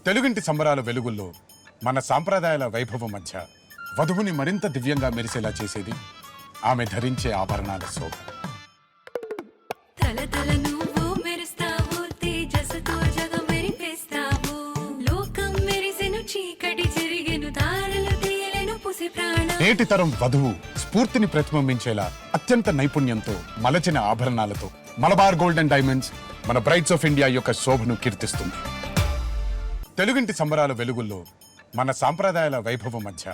తెలుగింటి సంబరాల వెలుగుల్లో మన సాంప్రదాయాల వైభవం మధ్య వధువుని మరింత దివ్యంగా మెరిసేలా చేసేది ఆమె ధరించే ఆభరణాల శోభ. నేటి తరం వధువు స్ఫూర్తిని ప్రతిబింబించేలా అత్యంత నైపుణ్యంతో మలచిన ఆభరణాలతో మలబార్ గోల్డ్ అండ్ డైమండ్స్ మన బ్రైడ్స్ ఆఫ్ ఇండియా యొక్క శోభను కీర్తిస్తుంది. తెలుగింటి సంబరాల వెలుగుల్లో మన సాంప్రదాయాల వైభవం మధ్య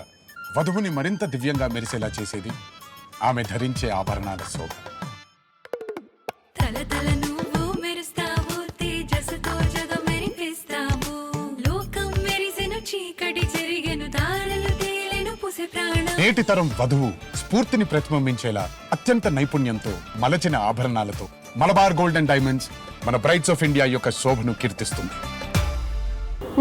వధువుని మరింత దివ్యంగా మెరిసేలా చేసేది ఆమె ధరించే ఆభరణాల శోభ. నేటి తరం వధువు స్ఫూర్తిని ప్రతిబింబించేలా అత్యంత నైపుణ్యంతో మలచిన ఆభరణాలతో మలబార్ గోల్డ్ అండ్ డైమండ్స్ మన బ్రైడ్స్ ఆఫ్ ఇండియా యొక్క శోభను కీర్తిస్తుంది.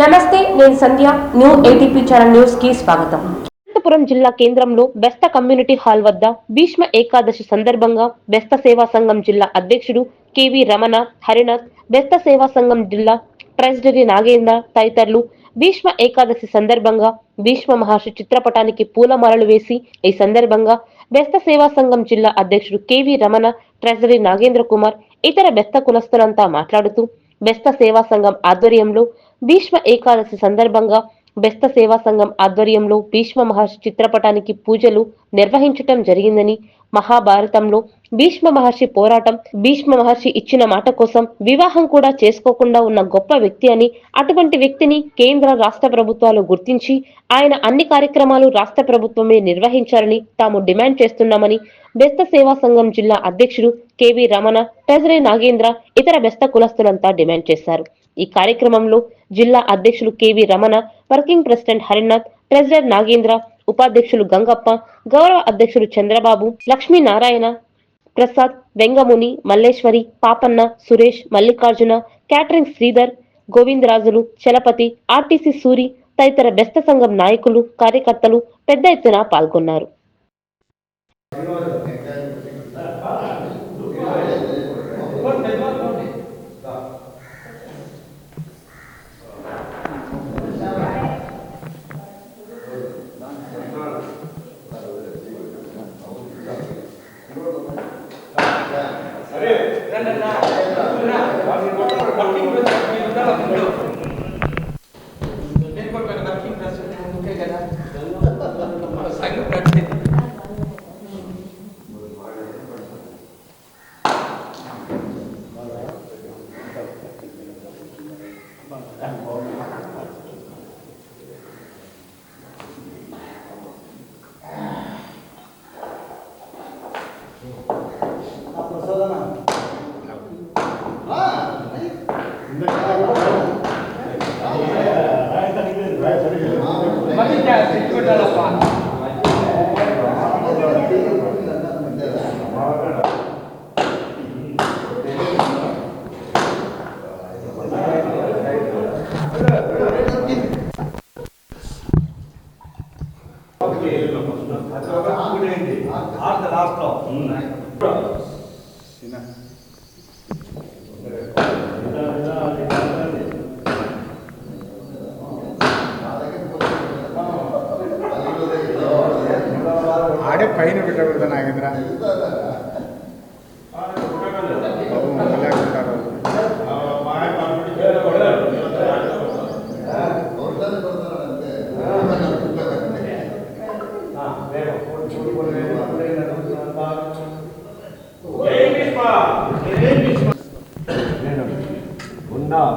నమస్తే, నేను సంధ్య. న్యూ ఏటీపీ ఛానల్ న్యూస్ కి స్వాగతం. అనంతపురం జిల్లా కేంద్రంలో బెస్త కమ్యూనిటీ హాల్ వద్ద భీష్మ ఏకాదశి సందర్భంగా బెస్త సేవా సంఘం జిల్లా అధ్యక్షుడు కెవి రమణ, హరినాథ్, బెస్త సేవా సంఘం జిల్లా ప్రెసిడెంట్ నాగేంద్ర తదితరులు భీష్మ ఏకాదశి సందర్భంగా భీష్మ మహర్షి చిత్రపటానికి పూలమాలలు వేసి ఈ సందర్భంగా బెస్త సేవా సంఘం జిల్లా అధ్యక్షుడు కెవి రమణ, ట్రెజరీ నాగేంద్ర కుమార్, ఇతర బెస్త కులస్తులంతా మాట్లాడుతూ బెస్త సేవా సంఘం ఆధ్వర్యంలో భీష్మ ఏకాదశి సందర్భంగా బెస్త సేవా సంఘం ఆధ్వర్యంలో భీష్మ మహర్షి చిత్రపటానికి పూజలు నిర్వహించటం జరిగిందని, మహాభారతంలో భీష్మ మహర్షి పోరాటం, భీష్మ మహర్షి ఇచ్చిన మాట కోసం వివాహం కూడా చేసుకోకుండా ఉన్న గొప్ప వ్యక్తి అని, అటువంటి వ్యక్తిని కేంద్ర రాష్ట్ర ప్రభుత్వాలు గుర్తించి ఆయన అన్ని కార్యక్రమాలు రాష్ట్ర ప్రభుత్వమే నిర్వహించాలని తాము డిమాండ్ చేస్తున్నామని బెస్త సేవా సంఘం జిల్లా అధ్యక్షుడు కెవి రమణ, ట్రెజరీ నాగేంద్ర, ఇతర బెస్త కులస్తులంతా డిమాండ్ చేశారు. ఈ కార్యక్రమంలో జిల్లా అధ్యక్షులు KV Ramana, working president Harinath, treasurer Nagendra, ఉపాధ్యక్షులు గంగప్ప, గౌరవ అధ్యక్షులు చంద్రబాబు, లక్ష్మీనారాయణ, ప్రసాద్, వెంగముని, మల్లేశ్వరి, పాపన్న, సురేష్, మల్లికార్జున, క్యాటరింగ్ శ్రీధర్, గోవిందరాజులు, చలపతి, ఆర్టీసీ సూరి తదితర బెస్త సంఘం నాయకులు, కార్యకర్తలు పెద్ద ఎత్తున పాల్గొన్నారు. ఆడే పైన పెట్టకూడదు నాగేంద్ర,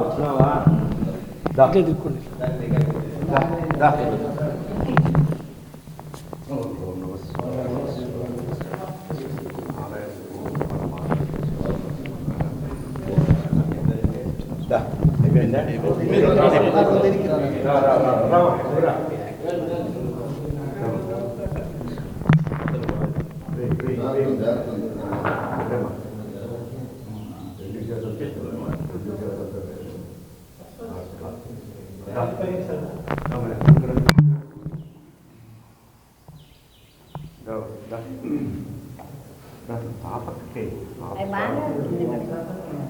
వచ్చినావా దిక్కుండి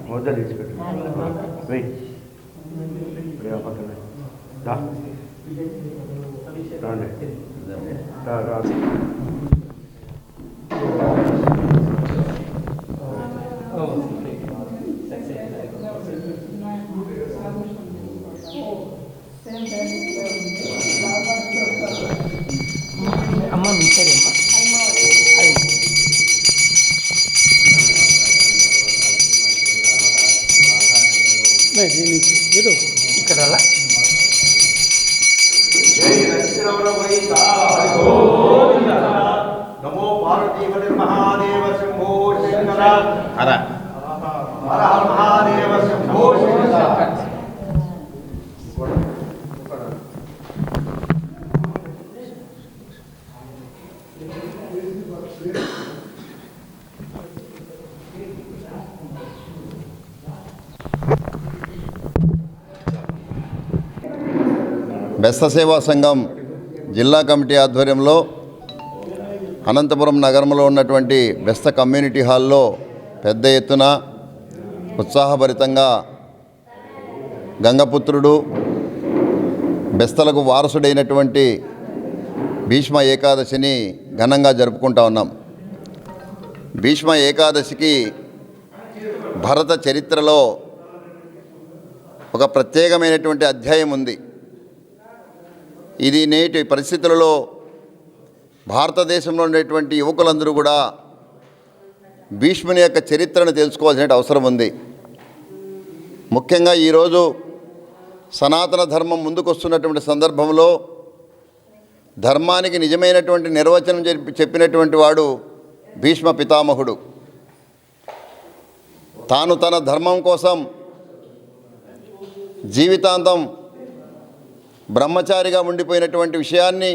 మొదలు ఇచ్చిపెట్టు వెయిట్ పక్కన దా. రండి. రా. అమ్మ మీ పేరేమ్మా? ఏదో ఇక్కడ అలా నమో పార్వతీపతి మహాదేవ శంభో శంకర హర హర మహాదేవ శంభో శంకర. బెస్త సేవా సంఘం జిల్లా కమిటీ ఆధ్వర్యంలో అనంతపురం నగరంలో ఉన్నటువంటి బెస్త కమ్యూనిటీ హాల్లో పెద్ద ఎత్తున ఉత్సాహభరితంగా గంగపుత్రుడు బెస్తలకు వారసుడైనటువంటి భీష్మ ఏకాదశిని ఘనంగా జరుపుకుంటా ఉన్నాం. భీష్మ ఏకాదశికి భరత చరిత్రలో ఒక ప్రత్యేకమైనటువంటి అధ్యాయం ఉంది. ఇది నేటి పరిస్థితులలో భారతదేశంలో ఉండేటువంటి యువకులందరూ కూడా భీష్ముని యొక్క చరిత్రను తెలుసుకోవాల్సిన అవసరం ఉంది. ముఖ్యంగా ఈరోజు సనాతన ధర్మం ముందుకొస్తున్నటువంటి సందర్భంలో ధర్మానికి నిజమైనటువంటి నిర్వచనం చెప్పినటువంటి వాడు భీష్మ పితామహుడు. తాను తన ధర్మం కోసం జీవితాంతం బ్రహ్మచారిగా ఉండిపోయినటువంటి విషయాన్ని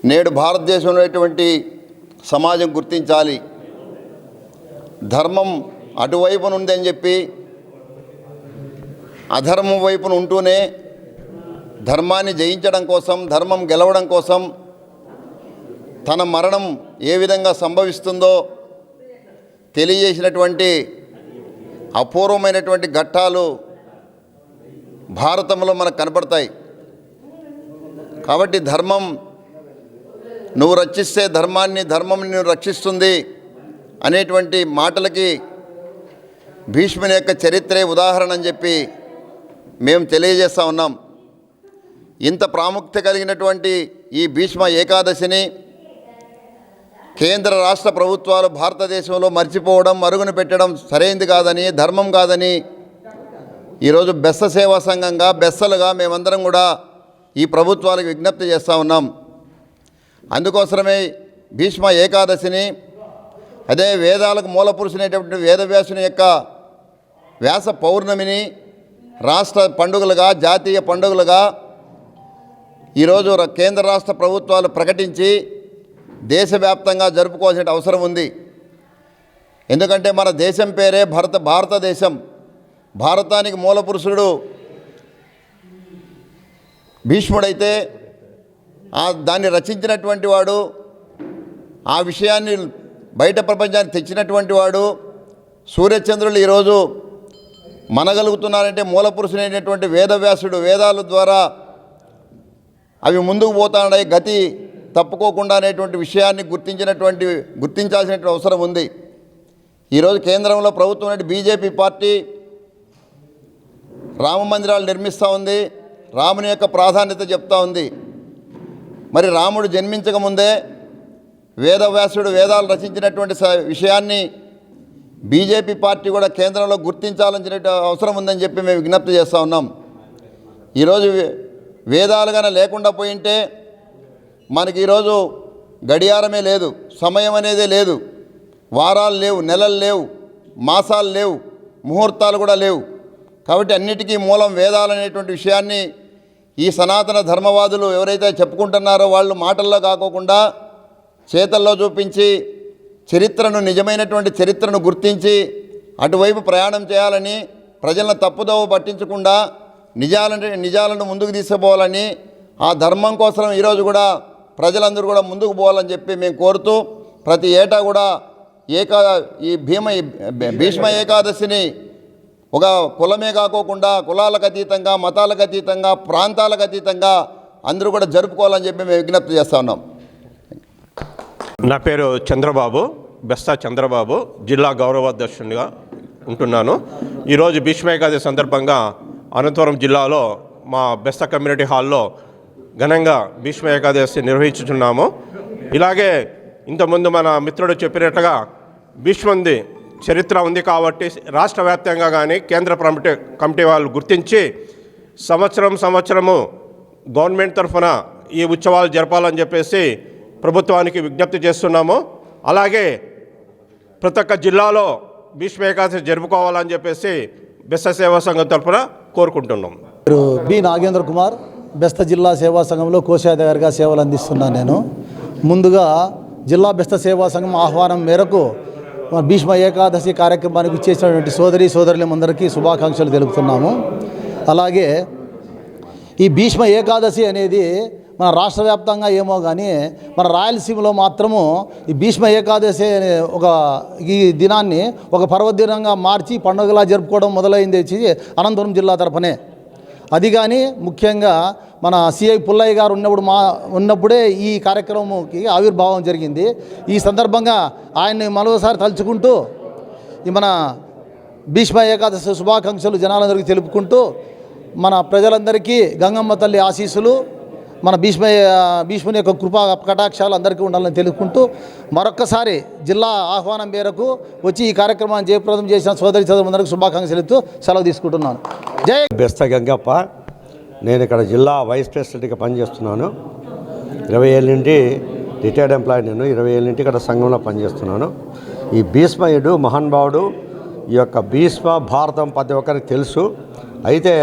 నేడు భారతదేశంలో ఉన్నటువంటి సమాజం గుర్తించాలి. ధర్మం అటువైపున ఉందని చెప్పి అధర్మం వైపున ఉంటూనే ధర్మాన్ని జయించడం కోసం, ధర్మం గెలవడం కోసం తన మరణం ఏ విధంగా సంభవిస్తుందో తెలియజేసినటువంటి అపూర్వమైనటువంటి ఘట్టాలు భారతంలో మనకు కనపడతాయి. కాబట్టి ధర్మం నువ్వు రక్షిస్తే ధర్మం నిన్ను రక్షిస్తుంది అనేటువంటి మాటలకి భీష్ముని యొక్క చరిత్రే ఉదాహరణ అని చెప్పి మేము తెలియజేస్తూ ఉన్నాం. ఇంత ప్రాముఖ్యత కలిగినటువంటి ఈ భీష్మ ఏకాదశిని కేంద్ర రాష్ట్ర ప్రభుత్వాలు భారతదేశంలో మర్చిపోవడం, మరుగున పెట్టడం సరైనది కాదని, ధర్మం కాదని ఈరోజు బెస్త సేవా సంఘంగా, బెస్తలుగా మేమందరం కూడా ఈ ప్రభుత్వాలకు విజ్ఞప్తి చేస్తూ ఉన్నాం. అందుకోసమే భీష్మ ఏకాదశిని, అదే వేదాలకు మూలపురుషునైనటువంటి వేదవ్యాసుని యొక్క వ్యాస పౌర్ణమిని రాష్ట్ర పండుగలుగా, జాతీయ పండుగలుగా ఈరోజు కేంద్ర రాష్ట్ర ప్రభుత్వాలు ప్రకటించి దేశవ్యాప్తంగా జరుపుకోవాల్సిన అవసరం ఉంది. ఎందుకంటే మన దేశం పేరే భారతదేశం. భారతానికి మూలపురుషుడు భీష్ముడైతే దాన్ని రచించినటువంటి వాడు, ఆ విషయాన్ని బయట ప్రపంచానికి తెచ్చినటువంటి వాడు సూర్యచంద్రులు ఈరోజు మనగలుగుతున్నారంటే మూలపురుషుడైనటువంటి వేదవ్యాసుడు. వేదాల ద్వారా అవి ముందుకు పోతాయి, గతి తప్పుకోకుండా అనేటువంటి విషయాన్ని గుర్తించాల్సినటువంటి అవసరం ఉంది. ఈరోజు కేంద్రంలో ప్రభుత్వం బీజేపీ పార్టీ రామ మందిరాలు నిర్మిస్తూ ఉంది, రాముని యొక్క ప్రాధాన్యత చెప్తూ ఉంది. మరి రాముడు జన్మించకముందే వేదవ్యాసుడు వేదాలు రచించినటువంటి విషయాన్ని బీజేపీ పార్టీ కూడా కేంద్రంలో గుర్తించాలని అవసరం ఉందని చెప్పి మేము విజ్ఞప్తి చేస్తూ ఉన్నాం. ఈరోజు వేదాలుగానే లేకుండా పోయింటే మనకి ఈరోజు గడియారమే లేదు, సమయం అనేదే లేదు, వారాలు లేవు, నెలలు లేవు, మాసాలు లేవు, ముహూర్తాలు కూడా లేవు. కాబట్టి అన్నిటికీ మూలం వేదాలు అనేటువంటి విషయాన్ని ఈ సనాతన ధర్మవాదులు ఎవరైతే చెప్పుకుంటున్నారో వాళ్ళు మాటల్లో కాకోకుండా చేతల్లో చూపించి చరిత్రను, నిజమైనటువంటి చరిత్రను గుర్తించి అటువైపు ప్రయాణం చేయాలని, ప్రజలను తప్పుదోవ పట్టించకుండా నిజాలను ముందుకు తీసుకుపోవాలని, ఆ ధర్మం కోసం ఈరోజు కూడా ప్రజలందరూ కూడా ముందుకు పోవాలని చెప్పి మేము కోరుతూ ప్రతి ఏటా కూడా ఈ భీష్మ ఏకాదశిని ఒక కులమే కాకోకుండా కులాలకు అతీతంగా, మతాలకు అతీతంగా, ప్రాంతాలకు అతీతంగా అందరూ కూడా జరుపుకోవాలని చెప్పి మేము విజ్ఞప్తి చేస్తూ ఉన్నాం. నా పేరు చంద్రబాబు, బెస్తా చంద్రబాబు, జిల్లా గౌరవాధ్యక్షునిగా ఉంటున్నాను. ఈరోజు భీష్మ ఏకాదశి సందర్భంగా అనంతపురం జిల్లాలో మా బెస్తా కమ్యూనిటీ హాల్లో ఘనంగా భీష్మ ఏకాదశి నిర్వహించుచున్నాము. ఇలాగే ఇంతకుముందు మన మిత్రుడు చెప్పినట్టుగా భీష్మంది చరిత్ర ఉంది కాబట్టి రాష్ట్ర వ్యాప్తంగా కానీ కేంద్ర కమిటీ వాళ్ళు గుర్తించి సంవత్సరము గవర్నమెంట్ తరఫున ఈ ఉత్సవాలు జరపాలని చెప్పేసి ప్రభుత్వానికి విజ్ఞప్తి చేస్తున్నాము. అలాగే ప్రతి ఒక్క జిల్లాలో భీష్మ ఏకాదశి జరుపుకోవాలని చెప్పేసి బెస్త సేవా సంఘం తరఫున కోరుకుంటున్నాం. పేరు బి నాగేంద్ర కుమార్, బెస్త జిల్లా సేవా సంఘంలో కోశాధికారిగా సేవలు అందిస్తున్నాను. నేను ముందుగా జిల్లా బెస్త సేవా సంఘం ఆహ్వానం మేరకు భీష్మ ఏకాదశి కార్యక్రమానికి ఇచ్చేసినటువంటి సోదరులందరికీ శుభాకాంక్షలు తెలుపుతున్నాము. అలాగే ఈ భీష్మ ఏకాదశి అనేది మన రాష్ట్ర వ్యాప్తంగా ఏమో కానీ మన రాయలసీమలో మాత్రము ఈ భీష్మ ఏకాదశి అనే ఈ దినాన్ని ఒక పర్వదినంగా మార్చి పండుగలా జరుపుకోవడం మొదలైంది అనంతపురం జిల్లా తరఫునే. అది కానీ ముఖ్యంగా మన సిఐ పుల్లయ్య గారు ఉన్నప్పుడే ఈ కార్యక్రమంకి ఆవిర్భావం జరిగింది. ఈ సందర్భంగా ఆయన్ని మరోసారి తలుచుకుంటూ ఈ మన భీష్మ ఏకాదశి శుభాకాంక్షలు జనాలందరికీ తెలుపుకుంటూ మన ప్రజలందరికీ గంగమ్మ తల్లి ఆశీస్సులు, మన భీష్ముని యొక్క కృపా కటాక్షాలు అందరికీ ఉండాలని తెలుపుకుంటూ మరొక్కసారి జిల్లా ఆహ్వానం మేరకు వచ్చి ఈ కార్యక్రమాన్ని జయప్రదం చేసిన సోదరులందరికీ శుభాకాంక్షలు ఇస్తూ సెలవు తీసుకుంటున్నాను. జై బెస్త గంగప్ప. నేను ఇక్కడ జిల్లా వైస్ ప్రెసిడెంట్గా పనిచేస్తున్నాను. 20 ఏళ్ళ నుండి రిటైర్డ్ ఎంప్లాయీ. నేను 20 ఏళ్ళ నుండి ఇక్కడ సంఘంలో పనిచేస్తున్నాను. ఈ భీష్మయుడు మహానుభావుడు. ఈ యొక్క భీష్మ భారతం ప్రతి ఒక్కరికి తెలుసు. అయితే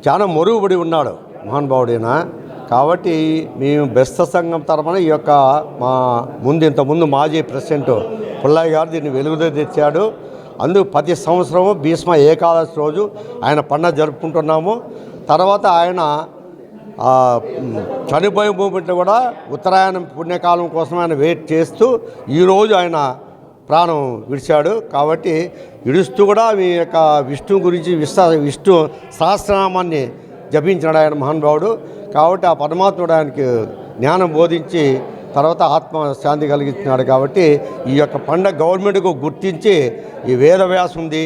చాలా మరుగుపడి ఉన్నాడు మహానుభావుడైనా. కాబట్టి మేము బెస్త సంఘం తరఫున ఈ యొక్క ఇంతకుముందు మాజీ ప్రెసిడెంట్ పుల్లయ్య గారు దీన్ని వెలుగులో తెచ్చాడు. అందుకు ప్రతి సంవత్సరము భీష్మ ఏకాదశి రోజు ఆయన పండుగ జరుపుకుంటున్నాము. తర్వాత ఆయన చనిపోయే మూమెంట్లో కూడా ఉత్తరాయణం పుణ్యకాలం కోసం ఆయన వెయిట్ చేస్తూ ఈరోజు ఆయన ప్రాణం విడిచాడు. కాబట్టి విడుస్తూ కూడా మీ యొక్క విష్ణు గురించి విష్ణు సహస్రనామాన్ని జపించినాడు ఆయన మహానుభావుడు. కాబట్టి ఆ పరమాత్ముడు ఆయనకి జ్ఞానం బోధించి తర్వాత ఆత్మ శాంతి కలిగించినాడు. కాబట్టి ఈ యొక్క పండుగ గవర్నమెంట్కు గుర్తించి ఈ వేదవ్యాసం ఉంది,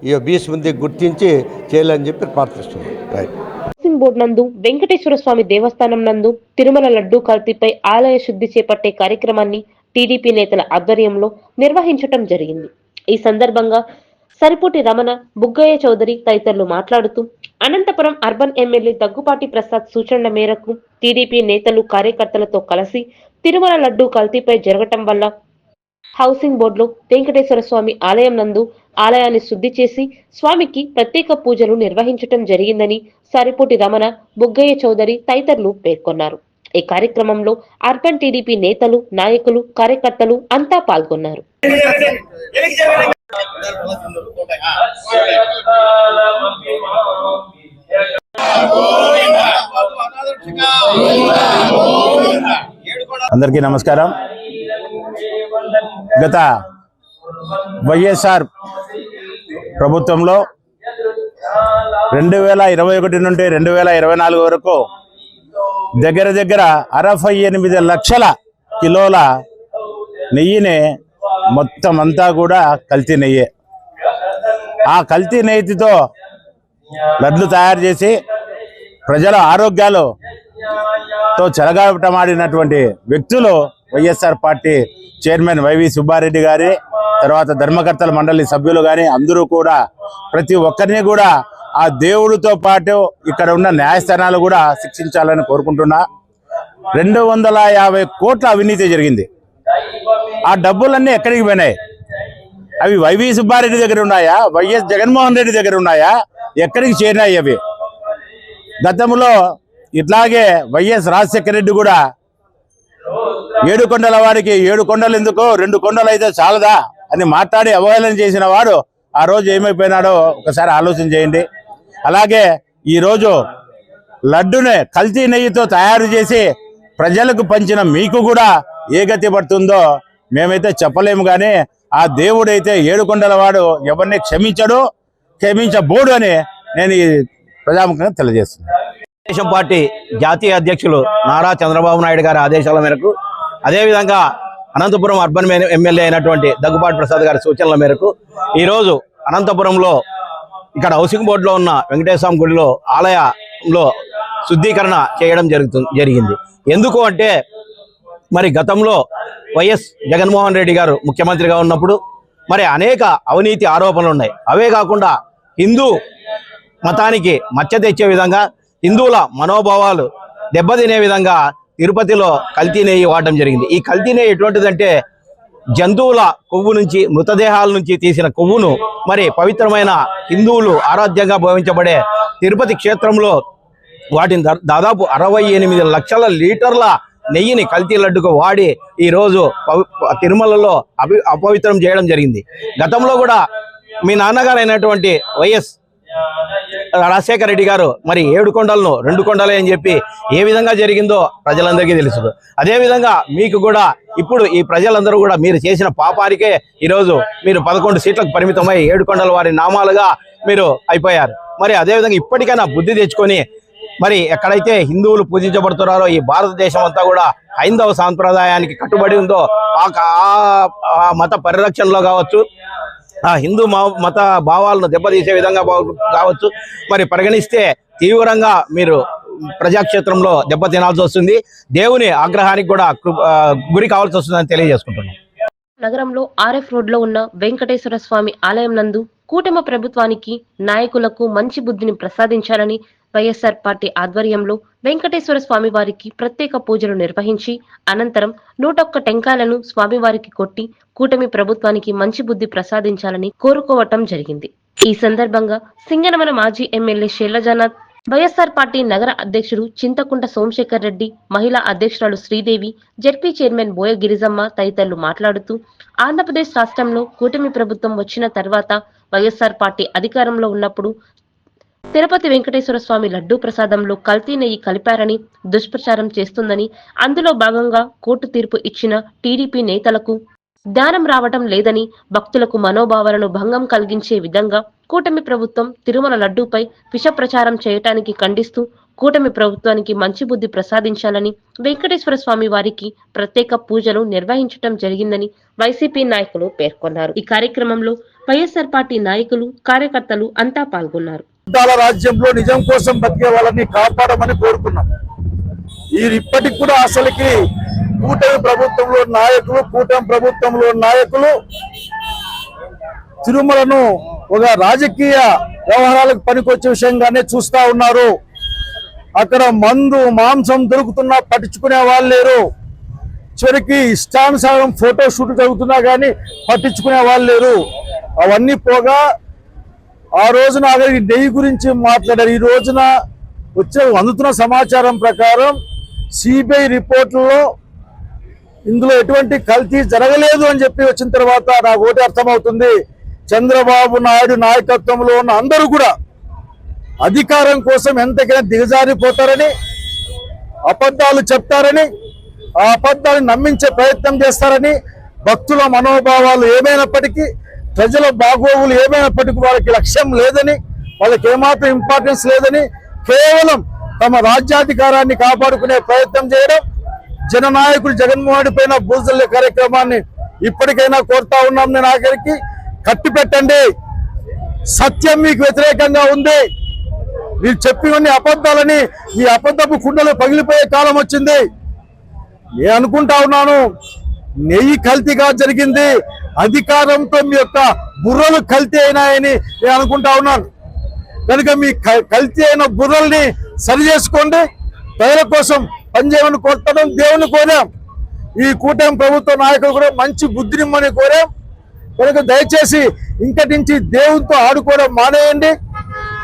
ఈ భీష్ముంది గుర్తించి చేయాలని చెప్పి ప్రార్థిస్తున్నాం. రైట్. హౌసింగ్ బోర్డు నందు వెంకటేశ్వర స్వామి దేవస్థానం నందు తిరుమల లడ్డూ కల్తీపై ఆలయ శుద్ధి చేపట్టే కార్యక్రమాన్ని టీడీపీ నేతల ఆధ్వర్యంలో నిర్వహించటం జరిగింది. ఈ సందర్భంగా సరిపోటి రమణ, బుగ్గయ్య చౌదరి తదితరులు మాట్లాడుతూ అనంతపురం అర్బన్ ఎమ్మెల్యే దగ్గుపాటి ప్రసాద్ సూచనల మేరకు టీడీపీ నేతలు కార్యకర్తలతో కలిసి తిరుమల లడ్డూ కల్తీపై జరగటం వల్ల హౌసింగ్ బోర్డులో వెంకటేశ్వర స్వామి ఆలయం నందు ఆలయాన్ని శుద్ధి చేసి స్వామికి ప్రత్యేక పూజలు నిర్వహించటం జరిగిందని సరిపోటి రమణ, బుగ్గయ్య చౌదరి తదితరులు పేర్కొన్నారు. ఈ కార్యక్రమంలో అర్బన్ టీడీపీ నేతలు, నాయకులు, కార్యకర్తలు అంతా పాల్గొన్నారు. అందరికీ నమస్కారం. గత వైఎస్ఆర్ ప్రభుత్వంలో 2021 నుండి 2024 వరకు దగ్గర 68 లక్షల కిలోల నెయ్యిని మొత్తం అంతా కూడా కల్తీ నెయ్యే. ఆ కల్తీ నెయ్యితో లడ్లు తయారు చేసి ప్రజల ఆరోగ్యాలతో చెలగాటమాడినటువంటి వ్యక్తులు YSR party chairman YV Subbareddy గారి, తర్వాత ధర్మకర్తల మండలి సభ్యులు కానీ అందరూ కూడా ప్రతి ఒక్కరిని కూడా ఆ దేవుడితో పాటు ఇక్కడ ఉన్న న్యాయస్థానాలు కూడా శిక్షించాలని కోరుకుంటున్నా. 250 కోట్ల అవినీతి జరిగింది. ఆ డబ్బులన్నీ ఎక్కడికి పోయినాయి? అవి వైవి సుబ్బారెడ్డి దగ్గర ఉన్నాయా? వైఎస్ జగన్మోహన్ రెడ్డి దగ్గర ఉన్నాయా? ఎక్కడికి చేరినాయి అవి? గతంలో ఇట్లాగే వైఎస్ రాజశేఖర రెడ్డి కూడా 7 కొండల వాడికి 7 కొండలు ఎందుకు, 2 కొండలు అయితే చాలదా అని మాట్లాడి అవహేళన చేసిన వాడు ఆ రోజు ఏమైపోయినాడో ఒకసారి ఆలోచన చేయండి. అలాగే ఈరోజు లడ్డునే కల్తీ నెయ్యితో తయారు చేసి ప్రజలకు పంచిన మీకు కూడా ఏ గతి పడుతుందో మేమైతే చెప్పలేము. కానీ ఆ దేవుడైతే 7 కొండల వాడు ఎవరిని క్షమించడు. క్షమించబోడు అని నేను ఈ ప్రజాముఖంగా తెలియజేస్తున్నాను. తెలుగుదేశం పార్టీ జాతీయ అధ్యక్షులు నారా చంద్రబాబు నాయుడు గారి ఆదేశాల మేరకు, అదేవిధంగా అనంతపురం అర్బన్ ఎమ్మెల్యే అయినటువంటి దగ్గుబాటి ప్రసాద్ గారి సూచనల మేరకు ఈరోజు అనంతపురంలో ఇక్కడ హౌసింగ్ బోర్డులో ఉన్న వెంకటేశ్వర స్వామి గుడిలో ఆలయంలో శుద్ధీకరణ చేయడం జరిగింది. ఎందుకు అంటే మరి గతంలో వైఎస్ జగన్మోహన్ రెడ్డి గారు ముఖ్యమంత్రిగా ఉన్నప్పుడు మరి అనేక అవినీతి ఆరోపణలు ఉన్నాయి. అవే కాకుండా హిందూ మతానికి మచ్చ తెచ్చే విధంగా, హిందువుల మనోభావాలు దెబ్బతినే విధంగా తిరుపతిలో కల్తీ నెయ్యి వాడడం జరిగింది. ఈ కల్తీ నెయ్యి ఎటువంటిదంటే జంతువుల కొవ్వు నుంచి, మృతదేహాల నుంచి తీసిన కొవ్వును మరి పవిత్రమైన హిందువులు ఆరాధ్యంగా భావించబడే తిరుపతి క్షేత్రంలో వాటిని దాదాపు 68 లక్షల లీటర్ల నెయ్యిని కల్తీ లడ్డుకు వాడి ఈరోజు తిరుమలలో అపవిత్రం చేయడం జరిగింది. గతంలో కూడా మీ నాన్నగారు అయినటువంటి వైఎస్ రాజశేఖర రెడ్డి గారు మరి 7 కొండలను 2 కొండలే అని చెప్పి ఏ విధంగా జరిగిందో ప్రజలందరికీ తెలుసు. అదేవిధంగా మీకు కూడా ఇప్పుడు ఈ ప్రజలందరూ కూడా మీరు చేసిన పాపానికే ఈరోజు మీరు 11 సీట్లకు పరిమితమై 7 కొండల వారి నామాలుగా మీరు అయిపోయారు. మరి అదేవిధంగా ఇప్పటికైనా బుద్ధి తెచ్చుకొని మరి ఎక్కడైతే హిందువులు పూజించబడుతున్నారో ఈ భారతదేశం అంతా కూడా హైందవ సాంప్రదాయానికి కట్టుబడి ఉందో ఆ మత పరిరక్షణలో కావచ్చు, ఆ హిందూ మత భావాలను దెబ్బతీసే విధంగా కావచ్చు మరి పరిగణిస్తే తీవ్రంగా మీరు ప్రజాక్షేత్రంలో దెబ్బతినాల్సి వస్తుంది. దేవుని ఆగ్రహానికి కూడా గురి కావాల్సి వస్తుందని తెలియజేసుకుంటున్నాం. నగరంలో ఆర్ఎఫ్ రోడ్ లో ఉన్న వెంకటేశ్వర స్వామి ఆలయం నందు కూటమి ప్రభుత్వానికి నాయకులకు మంచి బుద్ధిని ప్రసాదించాలని వైఎస్ఆర్ పార్టీ ఆధ్వర్యంలో వెంకటేశ్వర స్వామి వారికి ప్రత్యేక పూజలు నిర్వహించి అనంతరం 101 టెంకాయలను స్వామివారికి కొట్టి కూటమి ప్రభుత్వానికి మంచి బుద్ధి ప్రసాదించాలని కోరుకోవటం జరిగింది. ఈ సందర్భంగా సింగనమల మాజీ ఎమ్మెల్యే శైలజానాథ్, వైఎస్ఆర్ పార్టీ నగర అధ్యక్షుడు చింతకుంట సోమశేఖర్ రెడ్డి, మహిళా అధ్యక్షురాలు శ్రీదేవి, జెడ్పీ చైర్మన్ బోయ గిరిజమ్మ తదితరులు మాట్లాడుతూ ఆంధ్రప్రదేశ్ రాష్ట్రంలో కూటమి ప్రభుత్వం వచ్చిన తర్వాత వైఎస్ఆర్ పార్టీ అధికారంలో ఉన్నప్పుడు తిరుపతి వెంకటేశ్వర స్వామి లడ్డూ ప్రసాదంలో కల్తీ నెయ్యి కలిపారని దుష్ప్రచారం చేస్తుందని, అందులో భాగంగా కోర్టు తీర్పు ఇచ్చిన టీడీపీ నేతలకు జ్ఞానం రావటం లేదని, భక్తులకు మనోభావాలను భంగం కలిగించే విధంగా కూటమి ప్రభుత్వం తిరుమల లడ్డూపై విష ప్రచారం చేయటానికి ఖండిస్తూ కూటమి ప్రభుత్వానికి మంచి బుద్ధి ప్రసాదించాలని వెంకటేశ్వర స్వామి వారికి ప్రత్యేక పూజలు నిర్వహించటం జరిగిందని వైసీపీ నాయకులు పేర్కొన్నారు. ఈ కార్యక్రమంలో వైఎస్ఆర్ పార్టీ నాయకులు, కార్యకర్తలు అంతా పాల్గొన్నారు. రాజ్యంలో నిజం కోసం బతికే వాళ్ళని కాపాడమని కోరుకున్నాం. ఇప్పటికి కూడా అసలుకి కూటమి ప్రభుత్వంలో నాయకులు తిరుమలను ఒక రాజకీయ వ్యవహారాలకు పనికొచ్చే విషయంగానే చూస్తా ఉన్నారు. అక్కడ మందు మాంసం దొరుకుతున్నా పట్టించుకునే వాళ్ళు లేరు. చివరికి ఇష్టానుసారం ఫోటో షూట్ జరుగుతున్నా కానీ పట్టించుకునే వాళ్ళు లేరు. అవన్నీ పోగా ఆ రోజున అక్కడికి నెయ్యి గురించి మాట్లాడారు. ఈ రోజున అందుతున్న సమాచారం ప్రకారం సిబిఐ రిపోర్టులో ఇందులో ఎటువంటి కల్తీ జరగలేదు అని చెప్పి వచ్చిన తర్వాత నాకు ఒకటి అర్థమవుతుంది, చంద్రబాబు నాయుడు నాయకత్వంలో ఉన్న అందరూ కూడా అధికారం కోసం ఎంతకైనా దిగజారిపోతారని, అబద్ధాలు చెప్తారని, ఆ అబద్ధాలను నమ్మించే ప్రయత్నం చేస్తారని, భక్తుల మనోభావాలు ఏమైనప్పటికీ, ప్రజల బాగోగులు ఏమైనప్పటికీ వాళ్ళకి లక్ష్యం లేదని, వాళ్ళకి ఏమాత్రం ఇంపార్టెన్స్ లేదని, కేవలం తమ రాజ్యాధికారాన్ని కాపాడుకునే ప్రయత్నం చేయడం, జననాయకుడు జగన్మోహన్ రెడ్డి పైన బూజల్లే కార్యక్రమాన్ని ఇప్పటికైనా కోరుతా ఉన్నాం. నేను ఆఖరికి కట్టి పెట్టండి, సత్యం మీకు వ్యతిరేకంగా ఉంది, మీరు చెప్పివన్నీ అబద్ధాలని ఈ అబద్ధపు కుండలు పగిలిపోయే కాలం వచ్చింది. నేను అనుకుంటా ఉన్నాను నెయ్యి కల్తీగా జరిగింది, అధికారంతో మీ యొక్క బుర్రలు కల్తీ అయినాయని నేను అనుకుంటా ఉన్నాను. కనుక మీ కల్తీ అయిన బుర్రల్ని సరి చేసుకోండి, ప్రజల కోసం పనిచేయమని కోరటం దేవుని కోరాం. ఈ కూటమి ప్రభుత్వ నాయకులు కూడా మంచి బుద్ధినిమ్మని కోరాం. కనుక దయచేసి ఇంకటి నుంచి దేవునితో ఆడుకోవడం మానేయండి.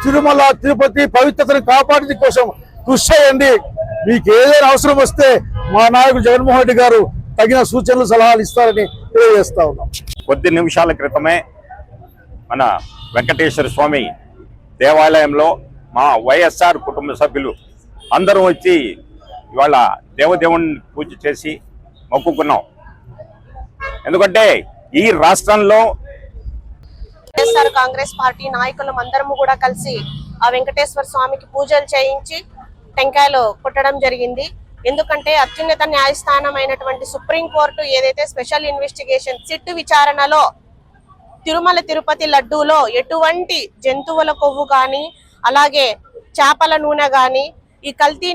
తిరుమల తిరుపతి పవిత్రతను కాపాడే కోసం కృషి చేయండి. మీకు ఏదైనా అవసరం వస్తే మా నాయకుడు జగన్మోహన్ రెడ్డి గారు తగిన సూచనలు సలహాలు ఇస్తారని తెలియజేస్తా ఉన్నాం. కొద్ది నిమిషాల క్రితమే మన వెంకటేశ్వర స్వామి దేవాలయంలో మా వైఎస్ఆర్ కుటుంబ సభ్యులు అందరూ వచ్చి ఇవాళ దేవదేవుని పూజ చేసి మొక్కుకున్నాం. ఎందుకంటే ఈ రాష్ట్రంలో వైఎస్ఆర్ కాంగ్రెస్ పార్టీ నాయకులం అందరము కూడా కలిసి ఆ వెంకటేశ్వర స్వామికి పూజలు చేయించి టెంకాయలు కొట్టడం జరిగింది. ఎందుకంటే అత్యున్నత న్యాయస్థానం అయినటువంటి సుప్రీంకోర్టు ఏదైతే స్పెషల్ ఇన్వెస్టిగేషన్ సిట్ విచారణలో తిరుమల తిరుపతి లడ్డూలో ఎటువంటి జంతువుల కొవ్వు కానీ అలాగే చేపల నూనె కానీ ఈ కల్తీ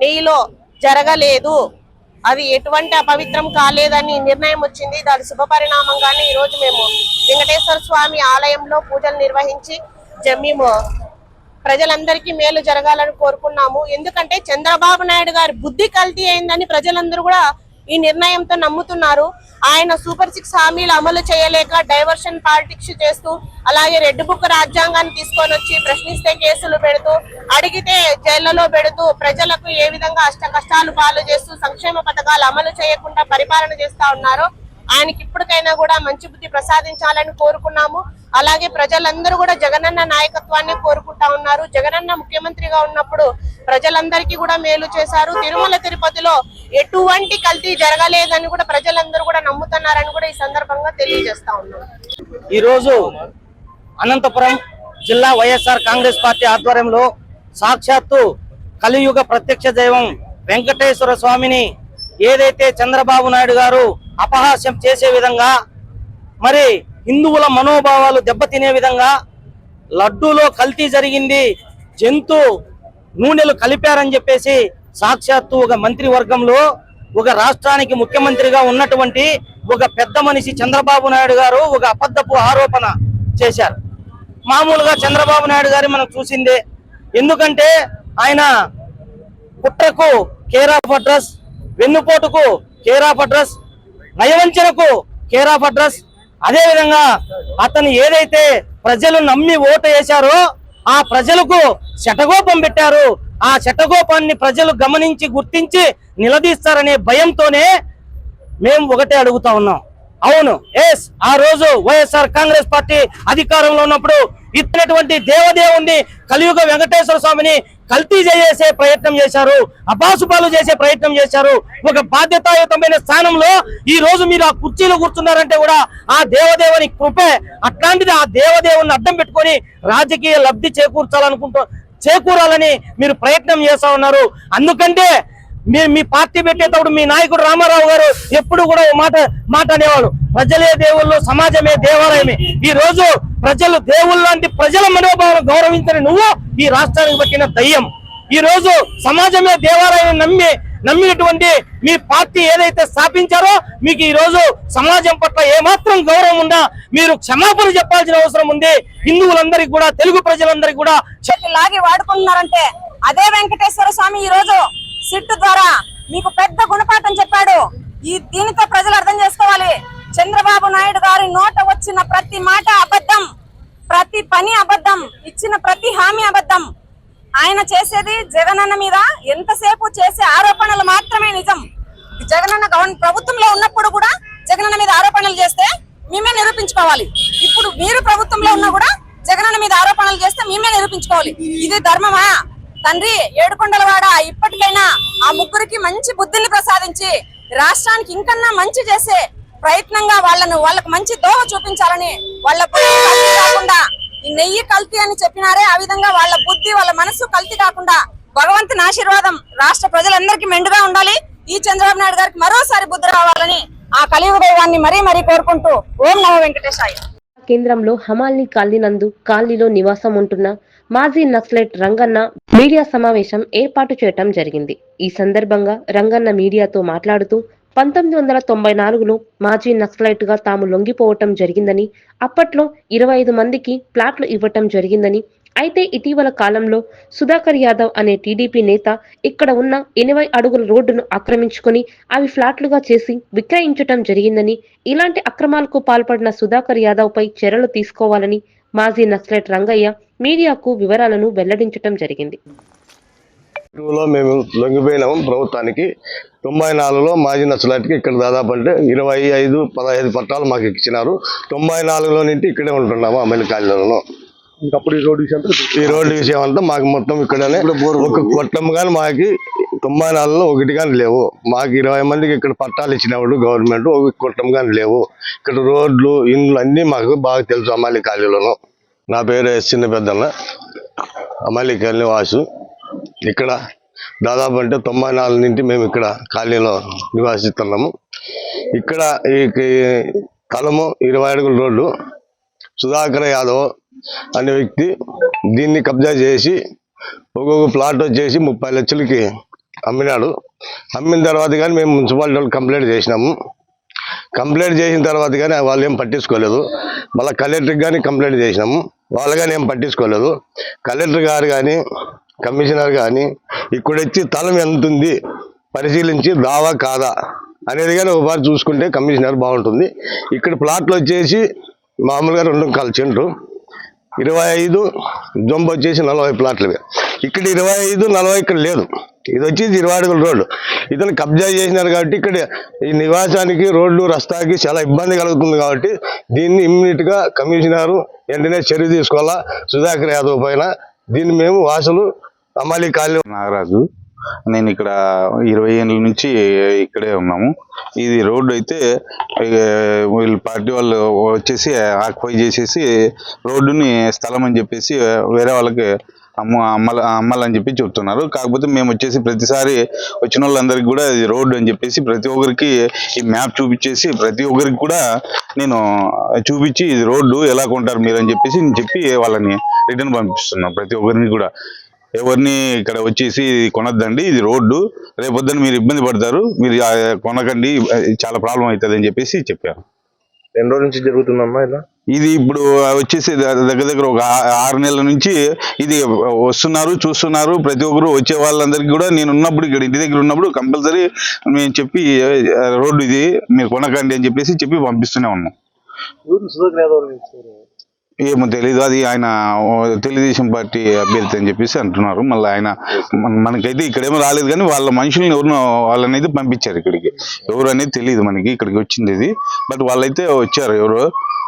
నెయ్యిలో జరగలేదు, అది ఎటువంటి అపవిత్రం కాలేదని నిర్ణయం వచ్చింది. దాని శుభపరిణామంగానే ఈరోజు మేము వెంకటేశ్వర స్వామి ఆలయంలో పూజలు నిర్వహించి మేము ప్రజలందరికీ మేలు జరగాలని కోరుకున్నాము. ఎందుకంటే చంద్రబాబు నాయుడు గారి బుద్ధి కల్తీ అయిందని ప్రజలందరూ కూడా ఈ నిర్ణయంతో నమ్ముతున్నారు. ఆయన సూపర్ 6 హామీలు అమలు చేయలేక డైవర్షన్ పాలిటిక్స్ చేస్తూ అలాగే రెడ్ బుక్ రాజ్యాంగాన్ని తీసుకొని వచ్చి ప్రశ్నిస్తే కేసులు పెడుతూ అడిగితే జైళ్లలో పెడుతూ ప్రజలకు ఏ విధంగా అష్ట కష్టాలు పాలు చేస్తూ సంక్షేమ పథకాలు అమలు చేయకుండా పరిపాలన చేస్తా ఉన్నారు. ఆయనకి ఇప్పటికైనా కూడా మంచి బుద్ధి ప్రసాదించాలని కోరుకున్నాము. అలాగే ప్రజలందరూ కూడా జగనన్న నాయకత్వాన్ని కోరుకుంటా ఉన్నారు. జగనన్న ముఖ్యమంత్రిగా ఉన్నప్పుడు ప్రజలందరికీ కూడా మేలు చేశారు. తిరుమల తిరుపతిలో ఎటువంటి కల్తీ జరగలేదని కూడా ప్రజలందరూ కూడా నమ్ముతున్నారని కూడా ఈ సందర్భంగా తెలియజేస్తా ఉన్నారు. ఈరోజు అనంతపురం జిల్లా వైఎస్ఆర్ కాంగ్రెస్ పార్టీ ఆధ్వర్యంలో సాక్షాత్తు కలియుగ ప్రత్యక్ష దైవం వెంకటేశ్వర స్వామిని ఏదైతే చంద్రబాబు నాయుడు గారు అపహాస్యం చేసే విధంగా, మరి హిందువుల మనోభావాలు దెబ్బతినే విధంగా లడ్డూలో కల్తీ జరిగింది, జంతు నూనెలు కలిపారని చెప్పేసి సాక్షాత్తు ఒక మంత్రివర్గంలో ఒక రాష్ట్రానికి ముఖ్యమంత్రిగా ఉన్నటువంటి ఒక పెద్ద మనిషి చంద్రబాబు నాయుడు గారు ఒక అబద్ధపు ఆరోపణ చేశారు. మామూలుగా చంద్రబాబు నాయుడు గారి మనం చూసిందే. ఎందుకంటే ఆయన కుట్రకు కేర్ ఆఫ్ అడ్రస్, వెన్నుపోటుకు కేర్ ఆఫ్ అడ్రస్, నయవంచనకు కేర్ ఆఫ్ అడ్రస్. అదేవిధంగా అతను ఏదైతే ప్రజలు నమ్మి ఓటు వేశారో ఆ ప్రజలకు శటగోపం పెట్టారు. ఆ శటగోపాన్ని ప్రజలు గమనించి గుర్తించి నిలదీస్తారనే భయంతోనే మేము ఒకటే అడుగుతా ఉన్నాం. అవును, ఆ రోజు వైఎస్ఆర్ కాంగ్రెస్ పార్టీ అధికారంలో ఉన్నప్పుడు ఇచ్చినటువంటి దేవదేవుణ్ణి కలియుగ వెంకటేశ్వర స్వామిని కల్తీ చేసే ప్రయత్నం చేశారు, అపాసుపాలు చేసే ప్రయత్నం చేశారు. ఒక బాధ్యతాయుతమైన స్థానంలో ఈ రోజు మీరు ఆ కుర్చీలో కూర్చున్నారంటే కూడా ఆ దేవదేవుని కృపే. అట్లాంటిది ఆ దేవదేవుని అడ్డం పెట్టుకొని రాజకీయ లబ్ధి చేకూరాలని మీరు ప్రయత్నం చేస్తా ఉన్నారు. అందుకంటే మీరు మీ పార్టీ పెట్టేటప్పుడు మీ నాయకుడు రామారావు గారు ఎప్పుడు కూడా మాట అనేవాడు, ప్రజలే దేవుళ్ళు, సమాజమే దేవాలయమే. ఈ రోజు ప్రజలు దేవుళ్ళు లాంటి ప్రజల మనోభావం గౌరవించని నువ్వు ఈ రాష్ట్రానికి పట్టిన దయ్యం. ఈ రోజు సమాజమే దేవాలయం నమ్మినటువంటి మీ పార్టీ ఏదైతే స్థాపించారో మీకు ఈ రోజు సమాజం పట్ల ఏమాత్రం గౌరవం ఉందా మీరు క్షమాపణ చెప్పాల్సిన అవసరం ఉంది. హిందువులందరికీ కూడా, తెలుగు ప్రజలందరికీ కూడా లాగి వాడుకుంటున్నారంటే అదే వెంకటేశ్వర స్వామి ఈ రోజు సిట్ ద్వారా మీకు పెద్ద గుణపాఠం చెప్పాడు. దీనితో ప్రజలు అర్థం చేసుకోవాలి. చంద్రబాబు నాయుడు గారి నోట వచ్చిన ప్రతి మాట అబద్ధం, ప్రతి పని అబద్ధం, ఇచ్చిన ప్రతి హామీ అబద్ధం. ఆయన చేసేది జగనన్న మీద ఎంతసేపు చేసే ఆరోపణలు మాత్రమే నిజం. జగనన్న ప్రభుత్వంలో ఉన్నప్పుడు కూడా జగనన్న మీద ఆరోపణలు చేస్తే మేమే నిరూపించుకోవాలి. ఇప్పుడు మీరు ప్రభుత్వంలో ఉన్నా కూడా జగనన్న మీద ఆరోపణలు చేస్తే మేమే నిరూపించుకోవాలి. ఇది ధర్మమా? తండ్రి ఏడుకొండలవాడ ఇప్పటికైనా ఆ ముగ్గురికి మంచి బుద్ధిని ప్రసాదించి రాష్ట్రానికి ఇంకన్నా మంచి చేసే ప్రయత్నంగా వాళ్ళకు మంచి దోవ చూపించాలని, వాళ్ళ బుద్ధి కాకుండా ఈ నెయ్యి కల్తీ అని చెప్పినారే ఆ విధంగా వాళ్ళ బుద్ధి వాళ్ళ మనసు కల్తీ కాకుండా భగవంతుని ఆశీర్వాదం రాష్ట్ర ప్రజలందరికీ మెండుగా ఉండాలి. ఈ చంద్రబాబు నాయుడు గారికి మరోసారి బుద్ధి రావాలని ఆ కలియుగ దైవాన్ని మరీ కోరుకుంటూ ఓం నమో వెంకటేశాయ. కేంద్రంలో హమాల్ని కాలనీ నందు కాలనీలో నివాసం ఉంటున్న మాజీ నక్సలైట్ రంగన్న మీడియా సమావేశం ఏర్పాటు చేయటం జరిగింది. ఈ సందర్భంగా రంగన్న మీడియాతో మాట్లాడుతూ 1994లో మాజీ నక్సలైట్ గా తాము లొంగిపోవటం జరిగిందని, అప్పట్లో 25 మందికి ప్లాట్లు ఇవ్వటం జరిగిందని, అయితే ఇటీవల కాలంలో సుధాకర్ యాదవ్ అనే టీడీపీ నేత ఇక్కడ ఉన్న 80 అడుగుల రోడ్డును ఆక్రమించుకొని అవి ఫ్లాట్లుగా చేసి విక్రయించటం జరిగిందని, ఇలాంటి అక్రమాలకు పాల్పడిన సుధాకర్ యాదవ్ పై చర్యలు తీసుకోవాలని మాజీ నక్సలైట్ రంగయ్య మీడియాకు వివరాలను వెల్లడించటం జరిగింది. మేము లొంగిపోయినాము ప్రభుత్వానికి. 94లో మాజీ నక్సలైట్కి ఇక్కడ దాదాపు అంటే 15 పట్టాలు మాకు ఇచ్చినారు. 94లో నుండి ఇక్కడే ఉంటున్నాము అమ్మాయిల కాలనీలో. ఇంకప్పుడు ఈ రోడ్డు విషయం అంతా మాకు మొత్తం ఇక్కడనే ఒక కొట్టం కానీ మాకి 94లో ఒకటి కానీ లేవు. మాకు 20 మందికి ఇక్కడ పట్టాలు ఇచ్చినప్పుడు గవర్నమెంట్ ఒక కుట్టం కానీ లేవు. ఇక్కడ రోడ్లు ఇండ్లు అన్నీ మాకు బాగా తెలుసు. అమ్మాలి కాలనీలోను. నా పేరు చిన్న పెద్దన్న, అమ్మాలి కాలనీ వాసు. ఇక్కడ దాదాపు అంటే 94 నుంచి మేము ఇక్కడ కాలనీలో నివాసిస్తున్నాము. ఇక్కడ ఈ స్థలము 20 అడుగుల రోడ్డు. సుధాకర్ యాదవ్ అనే వ్యక్తి దీన్ని కబ్జా చేసి ఒక్కొక్క ప్లాట్ వచ్చేసి 30 లక్షలకి అమ్మినాడు. అమ్మిన తర్వాత కానీ మేము మున్సిపాలిటీ వాళ్ళు కంప్లైంట్ చేసినాము. కంప్లైంట్ చేసిన తర్వాత కానీ వాళ్ళు ఏం పట్టించుకోలేదు. మళ్ళీ కలెక్టర్కి కానీ కంప్లైంట్ చేసినాము, వాళ్ళు కానీ ఏం పట్టించుకోలేదు. కలెక్టర్ గారు కానీ కమిషనర్ కానీ ఇక్కడ వచ్చి స్థలం ఎంత ఉంది పరిశీలించి దావా కాదా అనేది కానీ ఒకసారి చూసుకుంటే కమిషనర్ బాగుంటుంది. ఇక్కడ ప్లాట్లు వచ్చేసి మామూలుగా 2 కాలు చెంటు 25 జొంబ వచ్చేసి 40 ప్లాట్లు. ఇక్కడ 25, 40 ఇక్కడ లేదు. ఇది వచ్చేసి 20 అడుగుల రోడ్డు. ఇతను కబ్జా చేసినారు కాబట్టి ఇక్కడ ఈ నివాసానికి రోడ్లు రస్తాకి చాలా ఇబ్బంది కలుగుతుంది. కాబట్టి దీన్ని ఇమ్మీడియట్గా కమిషనర్ వెంటనే చర్య తీసుకోవాలా సుధాకర్ యాదవ్ పైన. దీన్ని మేము వాసులు అమ్మాలి కాలనీ నాగరాజు, నేను ఇక్కడ 20 ఏళ్ళ నుంచి ఇక్కడే ఉన్నాము. ఇది రోడ్డు అయితే వీళ్ళు పార్టీ వాళ్ళు వచ్చేసి ఆక్యుపై చేసేసి రోడ్డుని స్థలం అని చెప్పేసి వేరే వాళ్ళకి అమ్మాలని చెప్పి చెప్తున్నారు. కాకపోతే మేము వచ్చేసి ప్రతిసారి వచ్చిన వాళ్ళందరికీ కూడా ఇది రోడ్డు అని చెప్పేసి ప్రతి ఒక్కరికి ఈ మ్యాప్ చూపించేసి ప్రతి ఒక్కరికి కూడా నేను చూపించి ఇది రోడ్డు ఎలా కొంటారు మీరు అని చెప్పేసి నేను చెప్పి వాళ్ళని రిటర్న్ పంపిస్తున్నాను. ప్రతి ఒక్కరిని కూడా ఎవరిని ఇక్కడ వచ్చేసి కొనద్దండి, ఇది రోడ్డు, రేపొద్దున మీరు ఇబ్బంది పడతారు, మీరు కొనకండి, చాలా ప్రాబ్లం అవుతుంది అని చెప్పేసి చెప్పారు. 2 రోజుల నుంచి జరుగుతుందమ్మా ఇలా? ఇది ఇప్పుడు వచ్చేసి దగ్గర ఒక 6 నెలల నుంచి ఇది వస్తున్నారు, చూస్తున్నారు. ప్రతి ఒక్కరు వచ్చే వాళ్ళందరికీ కూడా నేను ఉన్నప్పుడు ఇక్కడ ఇంటి దగ్గర ఉన్నప్పుడు కంపల్సరీ మేము చెప్పి రోడ్డు ఇది మీరు కొనకండి అని చెప్పేసి చెప్పి పంపిస్తూనే ఉన్నాం. ఏమో తెలీదు, అది ఆయన తెలుగుదేశం పార్టీ అభ్యర్థి అని చెప్పేసి అంటున్నారు. మళ్ళీ ఆయన మనకైతే ఇక్కడేమో రాలేదు, కానీ వాళ్ళ మనుషుల్ని ఎవరినో వాళ్ళని అయితే పంపించారు ఇక్కడికి. ఎవరు అనేది తెలియదు మనకి, ఇక్కడికి వచ్చింది ఇది. బట్ వాళ్ళైతే వచ్చారు, ఎవరు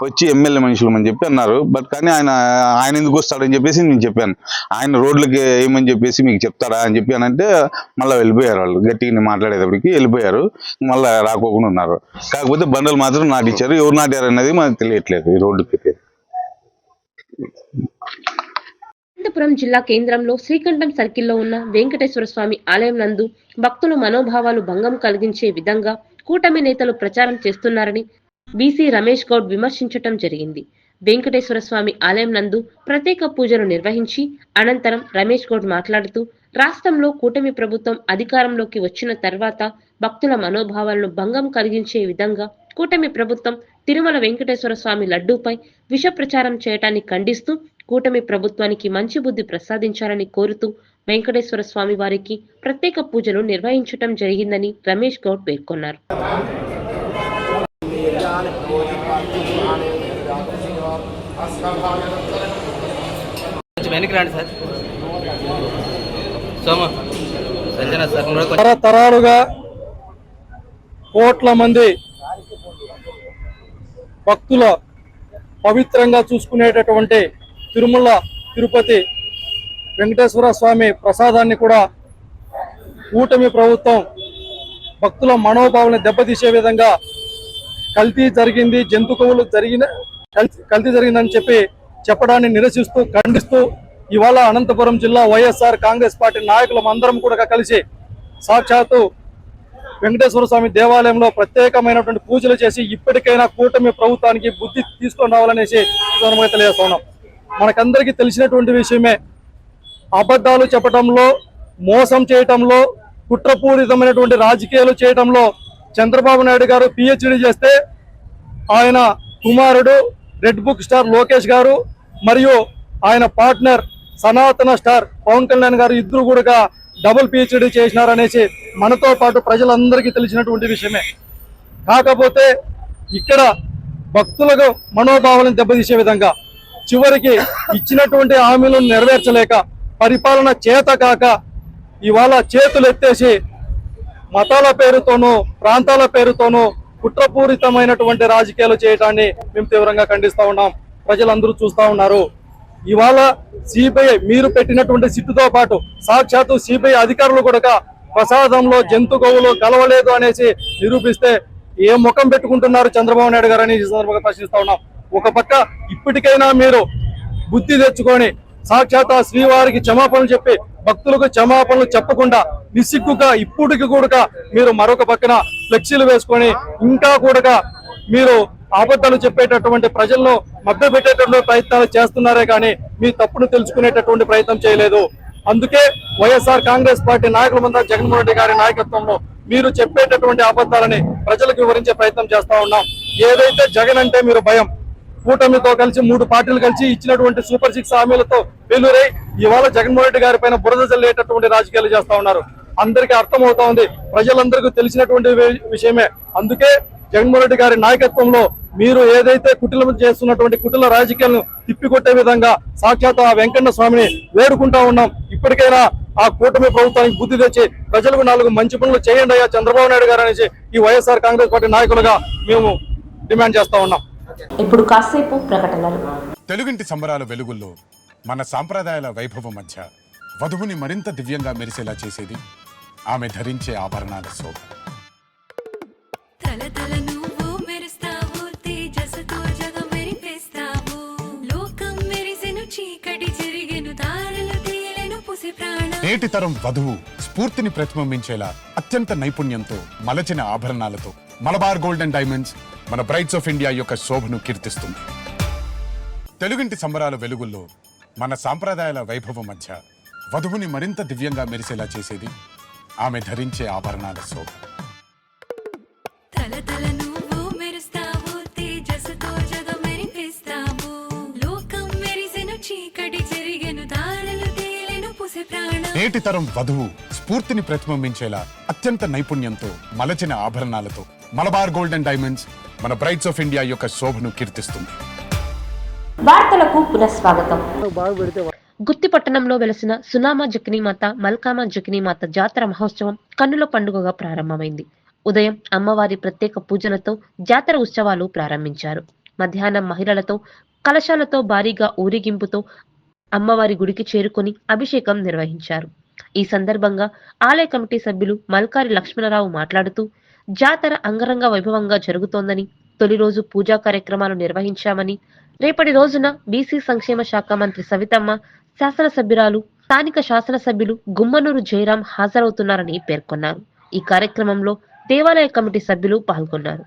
వచ్చి ఎమ్మెల్యే మనుషులు అని చెప్పి అన్నారు. బట్ కానీ ఆయన ఎందుకు వస్తాడని చెప్పేసి నేను చెప్పాను. ఆయన రోడ్లకి ఏమని చెప్పేసి మీకు చెప్తారా అని చెప్పి అంటే మళ్ళీ వెళ్ళిపోయారు. వాళ్ళు గట్టిగా మాట్లాడేటప్పటికి వెళ్ళిపోయారు, మళ్ళీ రాకోకుండా ఉన్నారు. కాకపోతే బండలు మాత్రం నాటిచ్చారు. ఎవరు నాటారు అనేది మనకు తెలియట్లేదు ఈ రోడ్డుకి. అనంతపురం జిల్లా కేంద్రంలో శ్రీకంఠం సర్కిల్లో ఉన్న వెంకటేశ్వర స్వామి ఆలయం నందు భక్తుల మనోభావాలు భంగం కలిగించే విధంగా కూటమి నేతలు ప్రచారం చేస్తున్నారని బీసీ రమేష్ గౌడ్ విమర్శించటం జరిగింది. వెంకటేశ్వర స్వామి ఆలయం నందు ప్రత్యేక పూజలు నిర్వహించి అనంతరం రమేష్ గౌడ్ మాట్లాడుతూ రాష్ట్రంలో కూటమి ప్రభుత్వం అధికారంలోకి వచ్చిన తర్వాత భక్తుల మనోభావాలను భంగం కలిగించే విధంగా కూటమి ప్రభుత్వం తిరుమల వెంకటేశ్వర స్వామి లడ్డూపై విష ప్రచారం చేయటాన్ని ఖండిస్తూ కూటమి ప్రభుత్వానికి మంచి బుద్ధి ప్రసాదించాలని కోరుతూ వెంకటేశ్వర స్వామి వారికి ప్రత్యేక పూజలు నిర్వహించటం జరిగిందని రమేష్ గౌడ్ పేర్కొన్నారు. తరతరాలుగా కోట్ల మంది భక్తుల పవిత్రంగా చూసుకునేటటువంటి తిరుమల తిరుపతి వెంకటేశ్వర స్వామి ప్రసాదాన్ని కూడా కూటమి ప్రభుత్వం భక్తుల మనోభావాలను దెబ్బతీసే విధంగా కల్తీ జరిగింది, జంతువులు కల్తీ జరిగిందని చెప్పడాన్ని నిరసిస్తూ ఖండిస్తూ ఇవాళ అనంతపురం జిల్లా వైఎస్ఆర్ కాంగ్రెస్ పార్టీ నాయకులం అందరం కూడా కలిసి సాక్షాత్తు వెంకటేశ్వర స్వామి దేవాలయంలో ప్రత్యేకమైనటువంటి పూజలు చేసి ఇప్పటికైనా కూటమి ప్రభుత్వానికి బుద్ధి తీసుకొని రావాలనేసి తెలియజేస్తున్నాం. మనకందరికీ తెలిసినటువంటి విషయమే, అబద్ధాలు చెప్పడంలో, మోసం చేయటంలో, కుట్రపూరితమైనటువంటి రాజకీయాలు చేయటంలో చంద్రబాబు నాయుడు గారు పిహెచ్డి చేస్తే ఆయన కుమారుడు రెడ్ బుక్ స్టార్ లోకేష్ గారు మరియు ఆయన పార్ట్నర్ సనాతన స్టార్ పవన్ కళ్యాణ్ గారు ఇద్దరు కూడా డబుల్ పిహెచ్డి చేసినారనేసి మనతో పాటు ప్రజలందరికీ తెలిసినటువంటి విషయమే. కాకపోతే ఇక్కడ భక్తులకు మనోభావాలను దెబ్బతీసే విధంగా చివరికి ఇచ్చినటువంటి హామీలను నెరవేర్చలేక పరిపాలన చేత కాక ఇవాళ చేతులు ఎత్తేసి మతాల పేరుతోనూ ప్రాంతాల పేరుతోనూ కుట్రపూరితమైనటువంటి రాజకీయాలు చేయడాన్ని మేము తీవ్రంగా ఖండిస్తా ఉన్నాం. ప్రజలందరూ చూస్తా ఉన్నారు. ఇవాళ సిబిఐ మీరు పెట్టినటువంటి సిట్టుతో పాటు సాక్షాత్తు సిబిఐ అధికారులు కూడా ప్రసాదంలో జంతు గోవులు కలవలేదు అనేసి నిరూపిస్తే ఏ ముఖం పెట్టుకుంటున్నారు చంద్రబాబు నాయుడు గారు అని ఈ సందర్భంగా ప్రశ్నిస్తా ఉన్నాం. ఒక పక్క ఇప్పటికైనా మీరు బుద్ధి తెచ్చుకొని సాక్షాత్ ఆ శ్రీవారికి క్షమాపణలు చెప్పి భక్తులకు క్షమాపణలు చెప్పకుండా నిస్సిగ్గుగా ఇప్పటికి కూడా మీరు మరొక పక్కన ఫ్లెక్సీలు వేసుకొని ఇంకా కూడా మీరు అబద్ధాలు చెప్పేటటువంటి ప్రజలను మభ్యపెట్టేటటువంటి ప్రయత్నాలు చేస్తున్నారే కానీ మీ తప్పును తెలుసుకునేటటువంటి ప్రయత్నం చేయలేదు. అందుకే వైఎస్ఆర్ కాంగ్రెస్ పార్టీ నాయకుల ముందు జగన్మోహన్ రెడ్డి గారి నాయకత్వంలో మీరు చెప్పేటటువంటి అబద్ధాలని ప్రజలకు వివరించే ప్రయత్నం చేస్తా ఉన్నాం. ఏదైతే జగన్ అంటే మీరు భయం, కూటమితో కలిసి 3 పార్టీలు కలిసి ఇచ్చినటువంటి సూపర్ 6 హామీలతో వెలురై ఇవాళ జగన్మోహన్ రెడ్డి గారి పైన బురద జల్లేటటువంటి రాజకీయాలు చేస్తా ఉన్నారు. అందరికీ అర్థమవుతా ఉంది, ప్రజలందరికీ తెలిసినటువంటి విషయమే. అందుకే జగన్మోహన్ రెడ్డి గారి నాయకత్వంలో మీరు ఏదైతే కుటిలం చేస్తున్నటువంటి కుటిల రాజకీయాలను తిప్పికొట్టే విధంగా సాక్షాత్ ఆ వెంకన్న స్వామిని వేడుకుంటా ఉన్నాం. ఇప్పటికైనా ఆ కూటమి ప్రభుత్వానికి బుద్ధి తెచ్చి ప్రజలకు 4 మంచి పనులు చేయండి అయ్యా చంద్రబాబు నాయుడు గారు అనేసి ఈ వైఎస్ఆర్ కాంగ్రెస్ పార్టీ నాయకులుగా మేము డిమాండ్ చేస్తా ఉన్నాం. ఇప్పుడు కాసేపు ప్రకటనలు. తెలుగింటి సంబరాల వెలుగుల్లో మన సాంప్రదాయాల వైభవం మధ్య వధువుని మరింత దివ్యంగా మెరిసేలా చేసేది ఆమె ధరించే ఆభరణాల శోభ. నేటి తరం వధువు స్ఫూర్తిని ప్రతిబింబించేలా అత్యంత నైపుణ్యంతో మలచిన ఆభరణాలతో మలబార్ గోల్డ్ అండ్ డైమండ్స్ మన బ్రైట్స్ ఆఫ్ ఇండియా యొక్క శోభను కీర్తిస్తుంది. తెలుగింటి సంబరాల వెలుగుల్లో మన సాంప్రదాయాల వైభవం మధ్య వధువుని మరింత దివ్యంగా మెరిసేలా చేసేది ఆమె ధరించే ఆభరణాల శోభ. నేటి తరం వధువు స్ఫూర్తిని ప్రతిబింబించేలా అత్యంత నైపుణ్యంతో మలచిన ఆభరణాలతో మలబార్ గోల్డ్ అండ్ డైమండ్స్ మన బ్రైట్స్ ఆఫ్ ఇండియా యొక్క శోభను కీర్తిస్తుంది. వార్తలకు పునఃస్వాగతం. గుత్తి పట్టణంలో వెలసిన సునామా జకినీమాత మల్కామా జకినీమాత జాతర మహోత్సవం కన్నుల పండుగగా ప్రారంభమైంది. ఉదయం అమ్మవారి ప్రత్యేక పూజలతో జాతర ఉత్సవాలు ప్రారంభించారు. మధ్యాహ్నం మహిళలతో కలశాలతో భారీగా ఊరేగింపుతో అమ్మవారి గుడికి చేరుకుని అభిషేకం నిర్వహించారు. ఈ సందర్భంగా ఆలయ కమిటీ సభ్యులు మల్కారి లక్ష్మణరావు మాట్లాడుతూ జాతర అంగరంగ వైభవంగా జరుగుతోందని, తొలి రోజు పూజా కార్యక్రమాలు నిర్వహించామని, రేపటి రోజున బీసీ సంక్షేమ శాఖ మంత్రి సవితమ్మ, శాసనసభ్యురాలు, స్థానిక శాసనసభ్యులు గుమ్మనూరు జయరాం హాజరవుతున్నారని పేర్కొన్నారు. ఈ కార్యక్రమంలో దేవాలయ కమిటీ సభ్యులు పాల్గొన్నారు.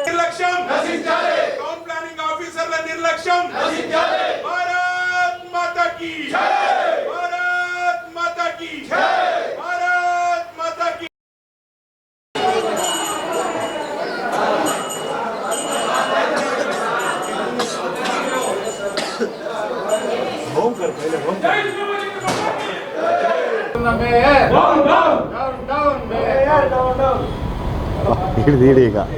నిర్లక్ష్యం, టౌన్ ప్లానింగ్ ఆఫీసర్ల నిర్లక్ష్యం, భారత్ की जय, भारत माता की जय, भारत माता की।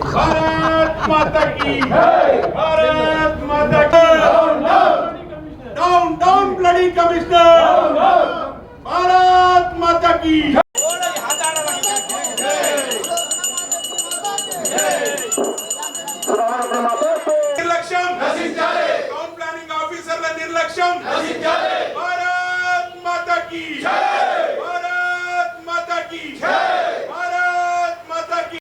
भारत माता की जय, भारत माता की down down bloody commissioner, Bharat माता की निर्लक्ष्यम नशिंచాలి, టౌన్ ప్లానింగ్ ఆఫీసర్ల నిర్లక్ష్యం నశించాలి, భారత్ మాతా की जय, भारत माता की जय, भारत माता की।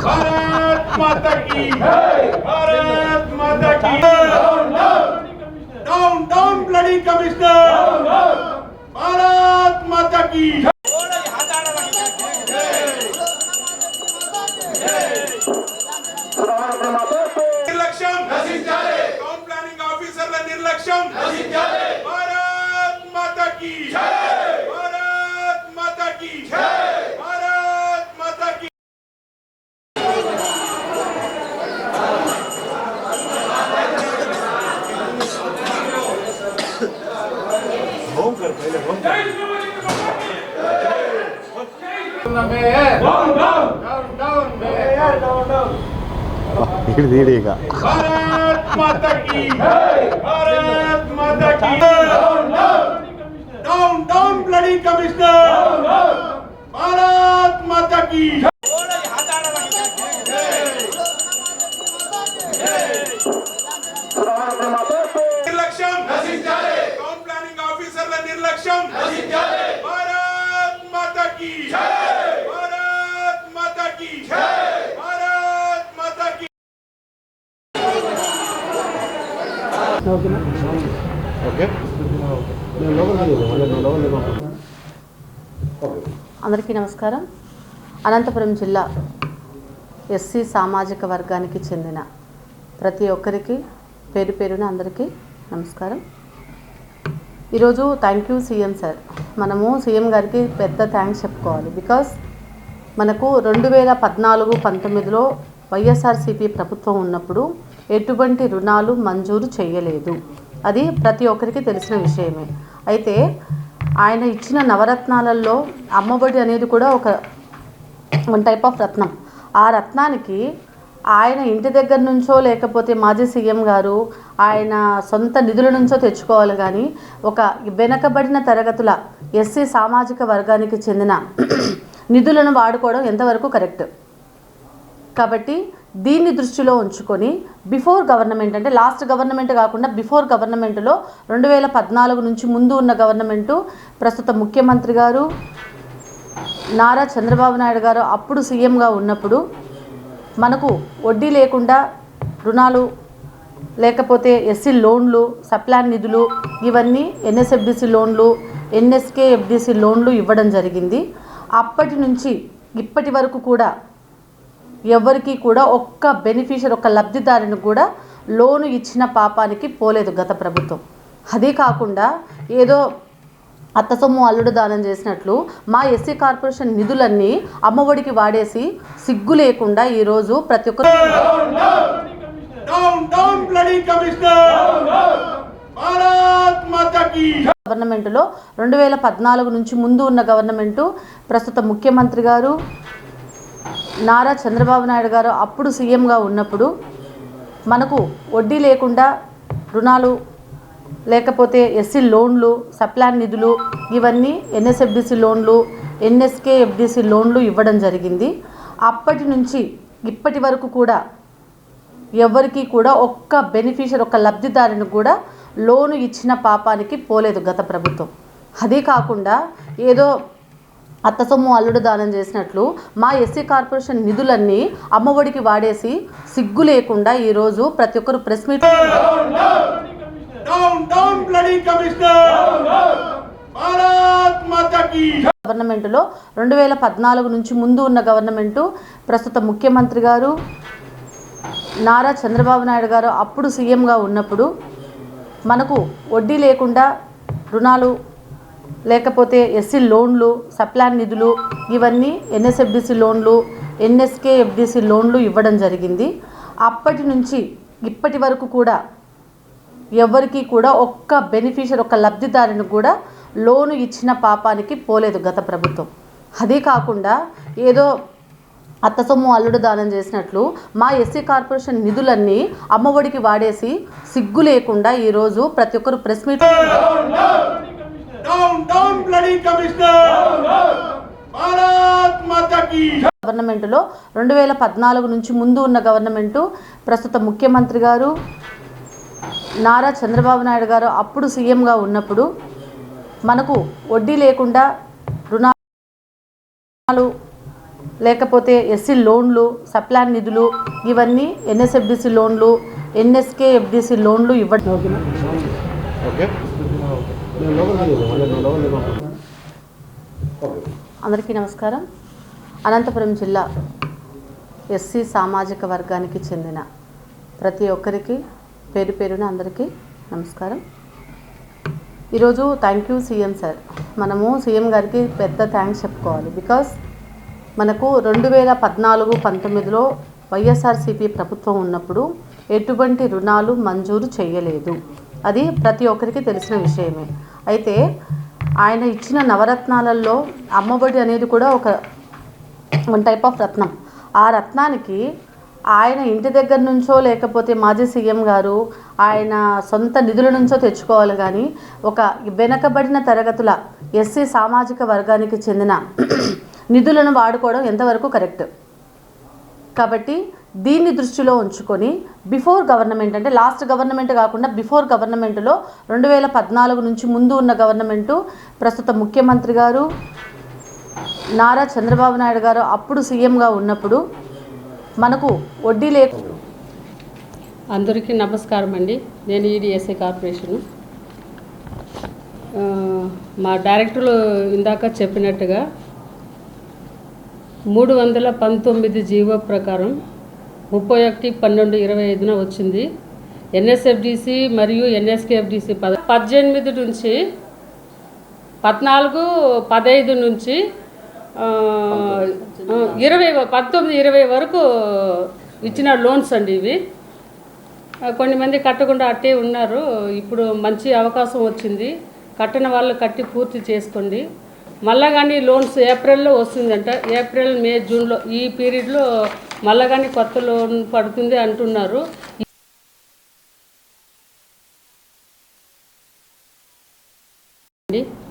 भारत माता की जय, भारत माता की down down bloody commissioner, Bharat माता की निर्लक्ष्यम नशिंచాలి, టౌన్ ప్లానింగ్ ఆఫీసర్ల నిర్లక్ష్యం నశించాలి, భారత్ మాతా की जय, भारत माता की जय, भारत माता की। भारत माता की जय, भारत माता की down down bloody commissioner, Bharat माता की निर्लक्ष्यम नशिंచాలి, టౌన్ ప్లానింగ్ ఆఫీసర్ల నిర్లక్ష్యం నశించాలి, భారత్ మాతా की जय, भारत माता की जय, भारत माता की। అందరికీ నమస్కారం. అనంతపురం జిల్లా ఎస్సీ సామాజిక వర్గానికి చెందిన ప్రతి ఒక్కరికి పేరు పేరున అందరికీ నమస్కారం. ఈరోజు థ్యాంక్ యూ సీఎం సార్. మనము సీఎం గారికి పెద్ద థ్యాంక్స్ చెప్పుకోవాలి. బికాస్ మనకు 2014-19లో వైఎస్ఆర్సీపీ ప్రభుత్వం ఉన్నప్పుడు ఎటువంటి రుణాలు మంజూరు చేయలేదు. అది ప్రతి ఒక్కరికి తెలిసిన విషయమే. అయితే ఆయన ఇచ్చిన నవరత్నాలలో అమ్మఒడి అనేది కూడా వన్ టైప్ ఆఫ్ రత్నం. ఆ రత్నానికి ఆయన ఇంటి దగ్గర నుంచో లేకపోతే మాజీ సీఎం గారు ఆయన సొంత నిధుల నుంచో తెచ్చుకోవాలి. కానీ ఒక వెనకబడిన తరగతుల ఎస్సీ సామాజిక వర్గానికి చెందిన నిధులను వాడుకోవడం ఎంతవరకు కరెక్ట్? కాబట్టి దీన్ని దృష్టిలో ఉంచుకొని బిఫోర్ గవర్నమెంట్, అంటే లాస్ట్ గవర్నమెంట్ కాకుండా బిఫోర్ గవర్నమెంట్లో 2014 నుంచి ముందు ఉన్న గవర్నమెంటు, ప్రస్తుత ముఖ్యమంత్రి గారు నారా చంద్రబాబు నాయుడు గారు అప్పుడు సీఎంగా ఉన్నప్పుడు మనకు వడ్డీ లేకుండా రుణాలు, లేకపోతే ఎస్సీ లోన్లు, సప్లాన్ నిధులు, ఇవన్నీ ఎన్ఎస్ఎఫ్డిసి లోన్లు, ఎన్ఎస్కే ఎఫ్డిసి లోన్లు ఇవ్వడం జరిగింది. అప్పటి నుంచి ఇప్పటి వరకు కూడా ఎవరికి కూడా ఒక్క బెనిఫిషియర్, ఒక్క లబ్ధిదారుని కూడా లోను ఇచ్చిన పాపానికి పోలేదు గత ప్రభుత్వం. అదే కాకుండా ఏదో అత్త సొమ్ము అల్లుడు దానం చేసినట్లు మా ఎస్సీ కార్పొరేషన్ నిధులన్నీ అమ్మఒడికి వాడేసి సిగ్గు లేకుండా ఈరోజు ప్రతి ఒక్కరు గవర్నమెంట్లో 2014 నుంచి ముందు ఉన్న గవర్నమెంటు, ప్రస్తుత ముఖ్యమంత్రి గారు నారా చంద్రబాబు నాయుడు గారు అప్పుడు సీఎంగా ఉన్నప్పుడు మనకు వడ్డీ లేకుండా రుణాలు, లేకపోతే ఎస్సీ లోన్లు, సప్లాన్ నిధులు, ఇవన్నీ ఎన్ఎస్ఎఫ్డిసి లోన్లు, ఎన్ఎస్కే ఎఫ్డిసి లోన్లు ఇవ్వడం జరిగింది. అప్పటి నుంచి ఇప్పటి వరకు కూడా ఎవరికి కూడా ఒక్క బెనిఫిషియర్, ఒక్క లబ్ధిదారుని కూడా లోను ఇచ్చిన పాపానికి పోలేదు గత ప్రభుత్వం. అదే కాకుండా ఏదో అత్త సొమ్ము అల్లుడు దానం చేసినట్లు మా ఎస్సీ కార్పొరేషన్ నిధులన్నీ అమ్మఒడికి వాడేసి సిగ్గు లేకుండా ఈరోజు ప్రతి ఒక్కరు ప్రెస్ మీట్ గవర్నమెంట్లో 2014 నుంచి ముందు ఉన్న గవర్నమెంటు ప్రస్తుత ముఖ్యమంత్రి గారు నారా చంద్రబాబు నాయుడు గారు అప్పుడు సీఎంగా ఉన్నప్పుడు మనకు వడ్డీ లేకుండా రుణాలు లేకపోతే ఎస్సీ లోన్లు సప్లాన్ నిధులు ఇవన్నీ ఎన్ఎస్ఎఫ్డిసి లోన్లు ఎన్ఎస్కే ఎఫ్డిసి లోన్లు ఇవ్వడం జరిగింది. అప్పటి నుంచి ఇప్పటి వరకు కూడా ఎవరికి కూడా ఒక్క బెనిఫిషియర్ ఒక్క లబ్ధిదారుని కూడా లోను ఇచ్చిన పాపానికి పోలేదు గత ప్రభుత్వం. అదే కాకుండా ఏదో అత్త సొమ్ము అల్లుడు దానం చేసినట్లు మా ఎస్సీ కార్పొరేషన్ నిధులన్నీ అమ్మఒడికి వాడేసి సిగ్గు లేకుండా ఈరోజు ప్రతి ఒక్కరు ప్రెస్ మీట్ గవర్నమెంట్లో 2014 నుంచి ముందు ఉన్న గవర్నమెంటు ప్రస్తుత ముఖ్యమంత్రి గారు నారా చంద్రబాబు నాయుడు గారు అప్పుడు సీఎంగా ఉన్నప్పుడు మనకు వడ్డీ లేకుండా రుణాలు లేకపోతే ఎస్సీ లోన్లు సప్లాన్ నిధులు ఇవన్నీ ఎన్ఎస్ఎఫ్డిసి లోన్లు ఎన్ఎస్కే ఎఫ్డిసి లోన్లు ఇవ్వడం. అందరికీ నమస్కారం. అనంతపురం జిల్లా ఎస్సీ సామాజిక వర్గానికి చెందిన ప్రతి ఒక్కరికి పేరు పేరున అందరికీ నమస్కారం. ఈరోజు థ్యాంక్ యూ సీఎం సార్. మనము సీఎం గారికి పెద్ద థ్యాంక్స్ చెప్పుకోవాలి. బికాస్ మనకు 2014-19లో వైఎస్ఆర్సీపీ ప్రభుత్వం ఉన్నప్పుడు ఎటువంటి రుణాలు మంజూరు చేయలేదు. అది ప్రతి ఒక్కరికి తెలిసిన విషయమే. అయితే ఆయన ఇచ్చిన నవరత్నాలలో అమ్మఒడి అనేది కూడా వన్ టైప్ ఆఫ్ రత్నం. ఆ రత్నానికి ఆయన ఇంటి దగ్గర నుంచో లేకపోతే మాజీ సీఎం గారు ఆయన సొంత నిధుల నుంచో తెచ్చుకోవాలి. కానీ ఒక వెనకబడిన తరగతుల ఎస్సీ సామాజిక వర్గానికి చెందిన నిధులను వాడుకోవడం ఎంతవరకు కరెక్ట్? కాబట్టి దీన్ని దృష్టిలో ఉంచుకొని బిఫోర్ గవర్నమెంట్ అంటే లాస్ట్ గవర్నమెంట్ కాకుండా బిఫోర్ గవర్నమెంట్లో 2014 నుంచి ముందు ఉన్న గవర్నమెంటు ప్రస్తుత ముఖ్యమంత్రి గారు నారా చంద్రబాబు నాయుడు గారు అప్పుడు సీఎంగా ఉన్నప్పుడు మనకు వడ్డీ లేకుండా. అందరికీ నమస్కారం అండి. నేను ఈడీఎస్ఏ కార్పొరేషను. మా డైరెక్టర్లు ఇందాక చెప్పినట్టుగా 319 జీవో ప్రకారం 31/12/25 వచ్చింది. ఎన్ఎస్ఎఫ్డిసి మరియు ఎన్ఎస్కేఎఫ్డిసి 18 నుంచి 14-15 నుంచి 19-20 వరకు ఇచ్చిన లోన్స్ అండి ఇవి. కొన్ని మంది కట్టకుండా అట్టే ఉన్నారు. ఇప్పుడు మంచి అవకాశం వచ్చింది. కట్టిన వాళ్ళు కట్టి పూర్తి చేసుకోండి. మళ్ళా కానీ లోన్స్ ఏప్రిల్లో వస్తుందంట. ఏప్రిల్, మే, జూన్లో ఈ పీరియడ్లో మళ్ళా కానీ కొత్త లోన్ పడుతుంది అంటున్నారు.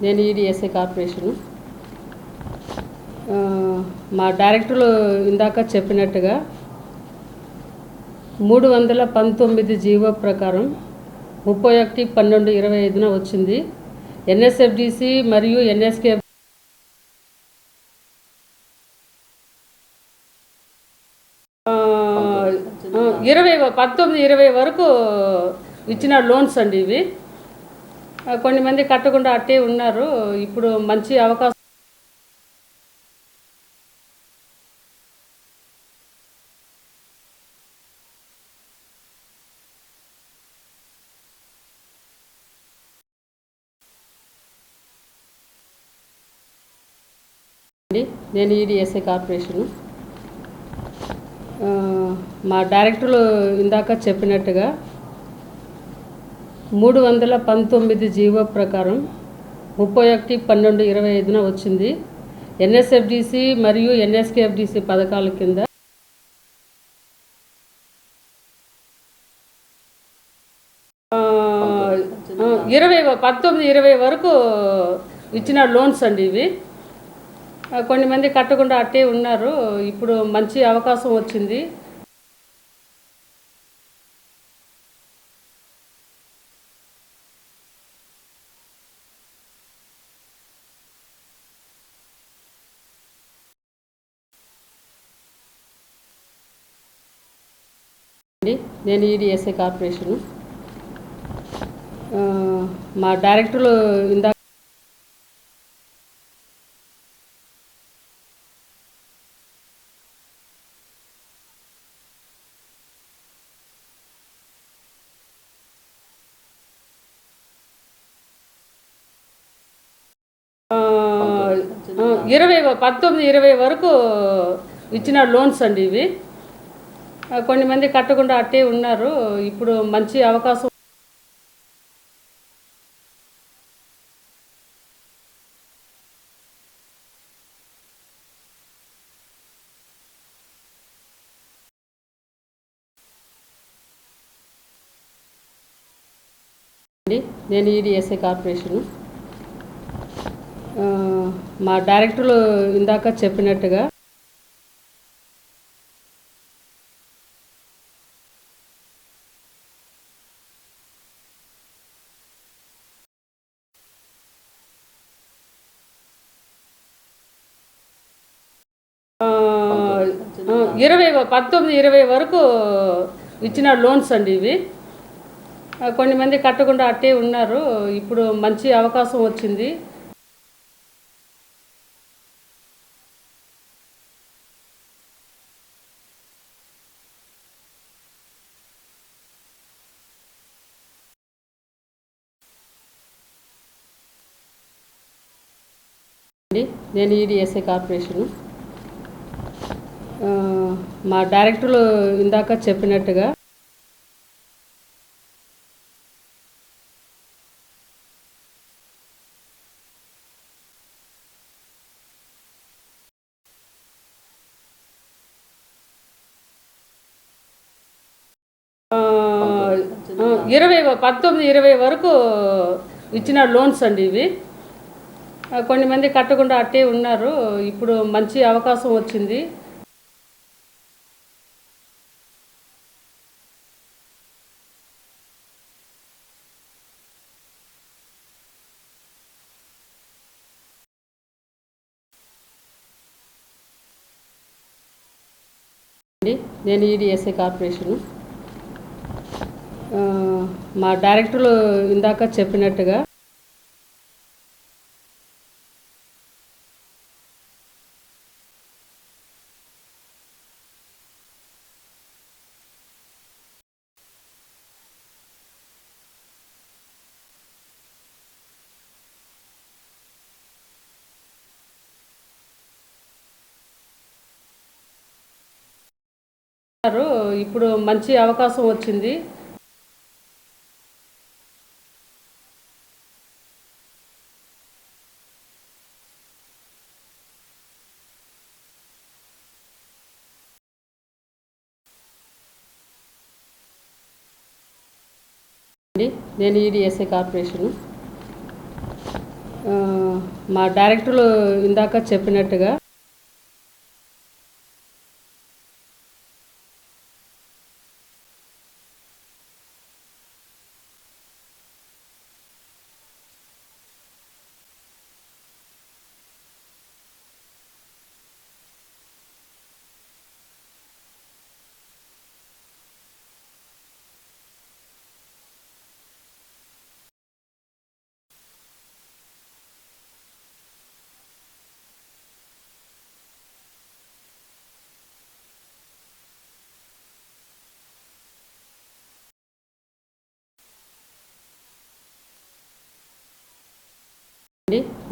నేను ఈడీఎస్ఏ కార్పొరేషను. మా డైరెక్టర్లు ఇందాక చెప్పినట్టుగా 319 జీవో ప్రకారం 31/12/25 వచ్చింది. ఎన్ఎస్ఎఫ్డిసి మరియు ఎన్ఎస్కే 19-20 వరకు ఇచ్చిన లోన్స్ అండి ఇవి. కొన్ని మంది కట్టకుండా అట్టే ఉన్నారు. ఇప్పుడు మంచి అవకాశం. నేను ఈడీఎస్ఏ కార్పొరేషను. మా డైరెక్టర్లు ఇందాక చెప్పినట్టుగా 319 జీవో ప్రకారం 31/12/25 వచ్చింది. ఎన్ఎస్ఎఫ్డిసి మరియు ఎన్ఎస్కేఎఫ్డిసి పథకాల కింద 19-20 వరకు ఇచ్చిన లోన్స్ అండి ఇవి. కొన్ని మంది కట్టకుండా అట్టే ఉన్నారు. ఇప్పుడు మంచి అవకాశం వచ్చింది. నేను ఈడీఎస్ఏ కార్పొరేషను. మా డైరెక్టర్లు ఇందాక ఇరవై 19-20 వరకు ఇచ్చిన లోన్స్ అండి ఇవి. కొన్ని మంది కట్టకుండా అట్టే ఉన్నారు. ఇప్పుడు మంచి అవకాశం నేను ఈడీఎస్ఏ కార్పొరేషను. మా డైరెక్టర్లు ఇందాక చెప్పినట్టుగా ఇరవై 19-20 వరకు ఇచ్చిన లోన్స్ అండి ఇవి. కొన్ని మంది కట్టకుండా అట్టే ఉన్నారు. ఇప్పుడు మంచి అవకాశం వచ్చింది. నేను ఈడీఎస్ఏ కార్పొరేషను. మా డైరెక్టర్లు ఇందాక చెప్పినట్టుగా ఇరవై 19-20 వరకు ఇచ్చిన లోన్స్ అండి ఇవి. కొన్ని మంది కట్టకుండా అట్టే ఉన్నారు. ఇప్పుడు మంచి అవకాశం వచ్చింది. నేను ఈడీఎస్ఏ కార్పొరేషను. మా డైరెక్టర్లు ఇందాక చెప్పినట్టుగా ఇప్పుడు మంచి అవకాశం వచ్చింది. నేను ఈడీఎస్ఏ కార్పొరేషను. మా డైరెక్టర్లు ఇందాక చెప్పినట్టుగా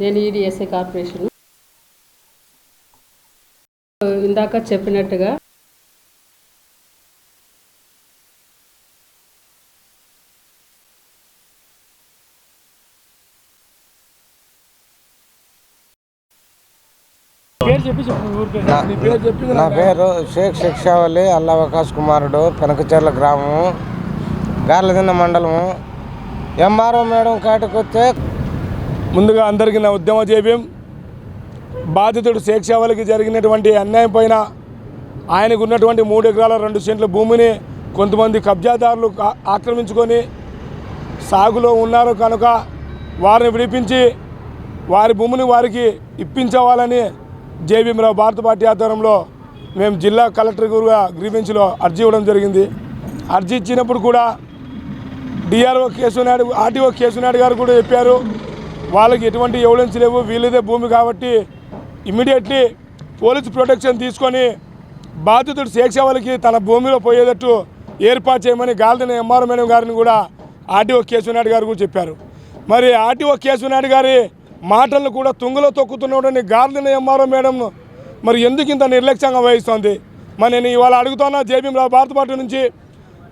నేను ఈడీఎస్ఏ కార్పొరేషను. ఇందాక చెప్పినట్టుగా నా పేరు షేక్ శిక్షావళి అల్లావకాశ్ కుమారుడు, పెనకచెర్ల గ్రామము, గార్లదిన్న మండలము. ఎంఆర్ఓ మేడం కాటికి వస్తే ముందుగా అందరికీ నా ఉద్యమ జేబీఎం. బాధితుడు షేక్ షావలికి జరిగినటువంటి అన్యాయం పైన ఆయనకు ఉన్నటువంటి 3 ఎకరాల 2 సెంట్ల భూమిని కొంతమంది కబ్జాదారులు ఆక్రమించుకొని సాగులో ఉన్నారు కనుక వారిని విడిపించి వారి భూమిని వారికి ఇప్పించవాలని జేబీఎంరావు భారత పార్టీ ఆధ్వర్యంలో మేము జిల్లా కలెక్టర్ గారు గ్రీవెన్స్లో అర్జీ ఇవ్వడం జరిగింది. అర్జీ ఇచ్చినప్పుడు కూడా డిఆర్ఓ కేశవనాయుడు ఆర్టీఓ కేశవనాయుడు గారు కూడా చెప్పారు వాళ్ళకి ఎటువంటి ఎవిడెన్స్ లేవు, వీళ్ళదే భూమి కాబట్టి ఇమ్మీడియట్లీ పోలీసు ప్రొటెక్షన్ తీసుకొని బాధితుడు శేషావళికి తన భూమిలో పోయేటట్టు ఏర్పాటు చేయమని గాల్దిన ఎంఆర్ఓ మేడం గారిని కూడా ఆర్టీఓ కేశవనాయుడు గారు కూడా చెప్పారు. మరి ఆర్టీఓ కేశవనాయుడు గారి మాటలను కూడా తుంగలో తొక్కుతున్నటువంటి గాల్దిన ఎంఆర్ఓ మేడం మరి ఎందుకు ఇంత నిర్లక్ష్యంగా వహిస్తోంది? మరి నేను ఇవాళ అడుగుతున్నా జేబీఎం భారత పార్టీ నుంచి,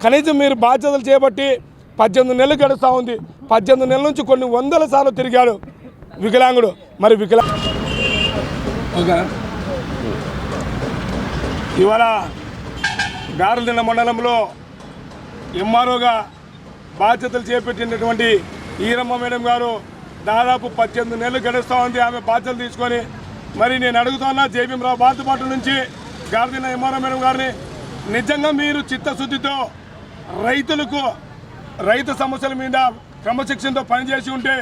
కనీసం మీరు బాధ్యతలు చేపట్టి 18 నెలలు గడుస్తూ ఉంది. 18 నెలల నుంచి కొన్ని వందల సార్లు తిరిగాడు వికలాంగుడు. మరి ఇవాళ గార్లదిన్న మండలంలో ఎంఆర్ఓగా బాధ్యతలు చేపట్టినటువంటి ఈరమ్మ మేడం గారు దాదాపు 18 నెలలు గడుస్తూ ఉంది ఆమె బాధ్యతలు తీసుకొని. మరి నేను అడుగుతున్నా జేబీఎం భారత పార్టీ నుంచి గార్లదిన్న ఎంఆర్ఓ మేడం గారిని, నిజంగా మీరు చిత్తశుద్ధితో రైతు సమస్యల మీద క్రమశిక్షణతో పనిచేసి ఉంటే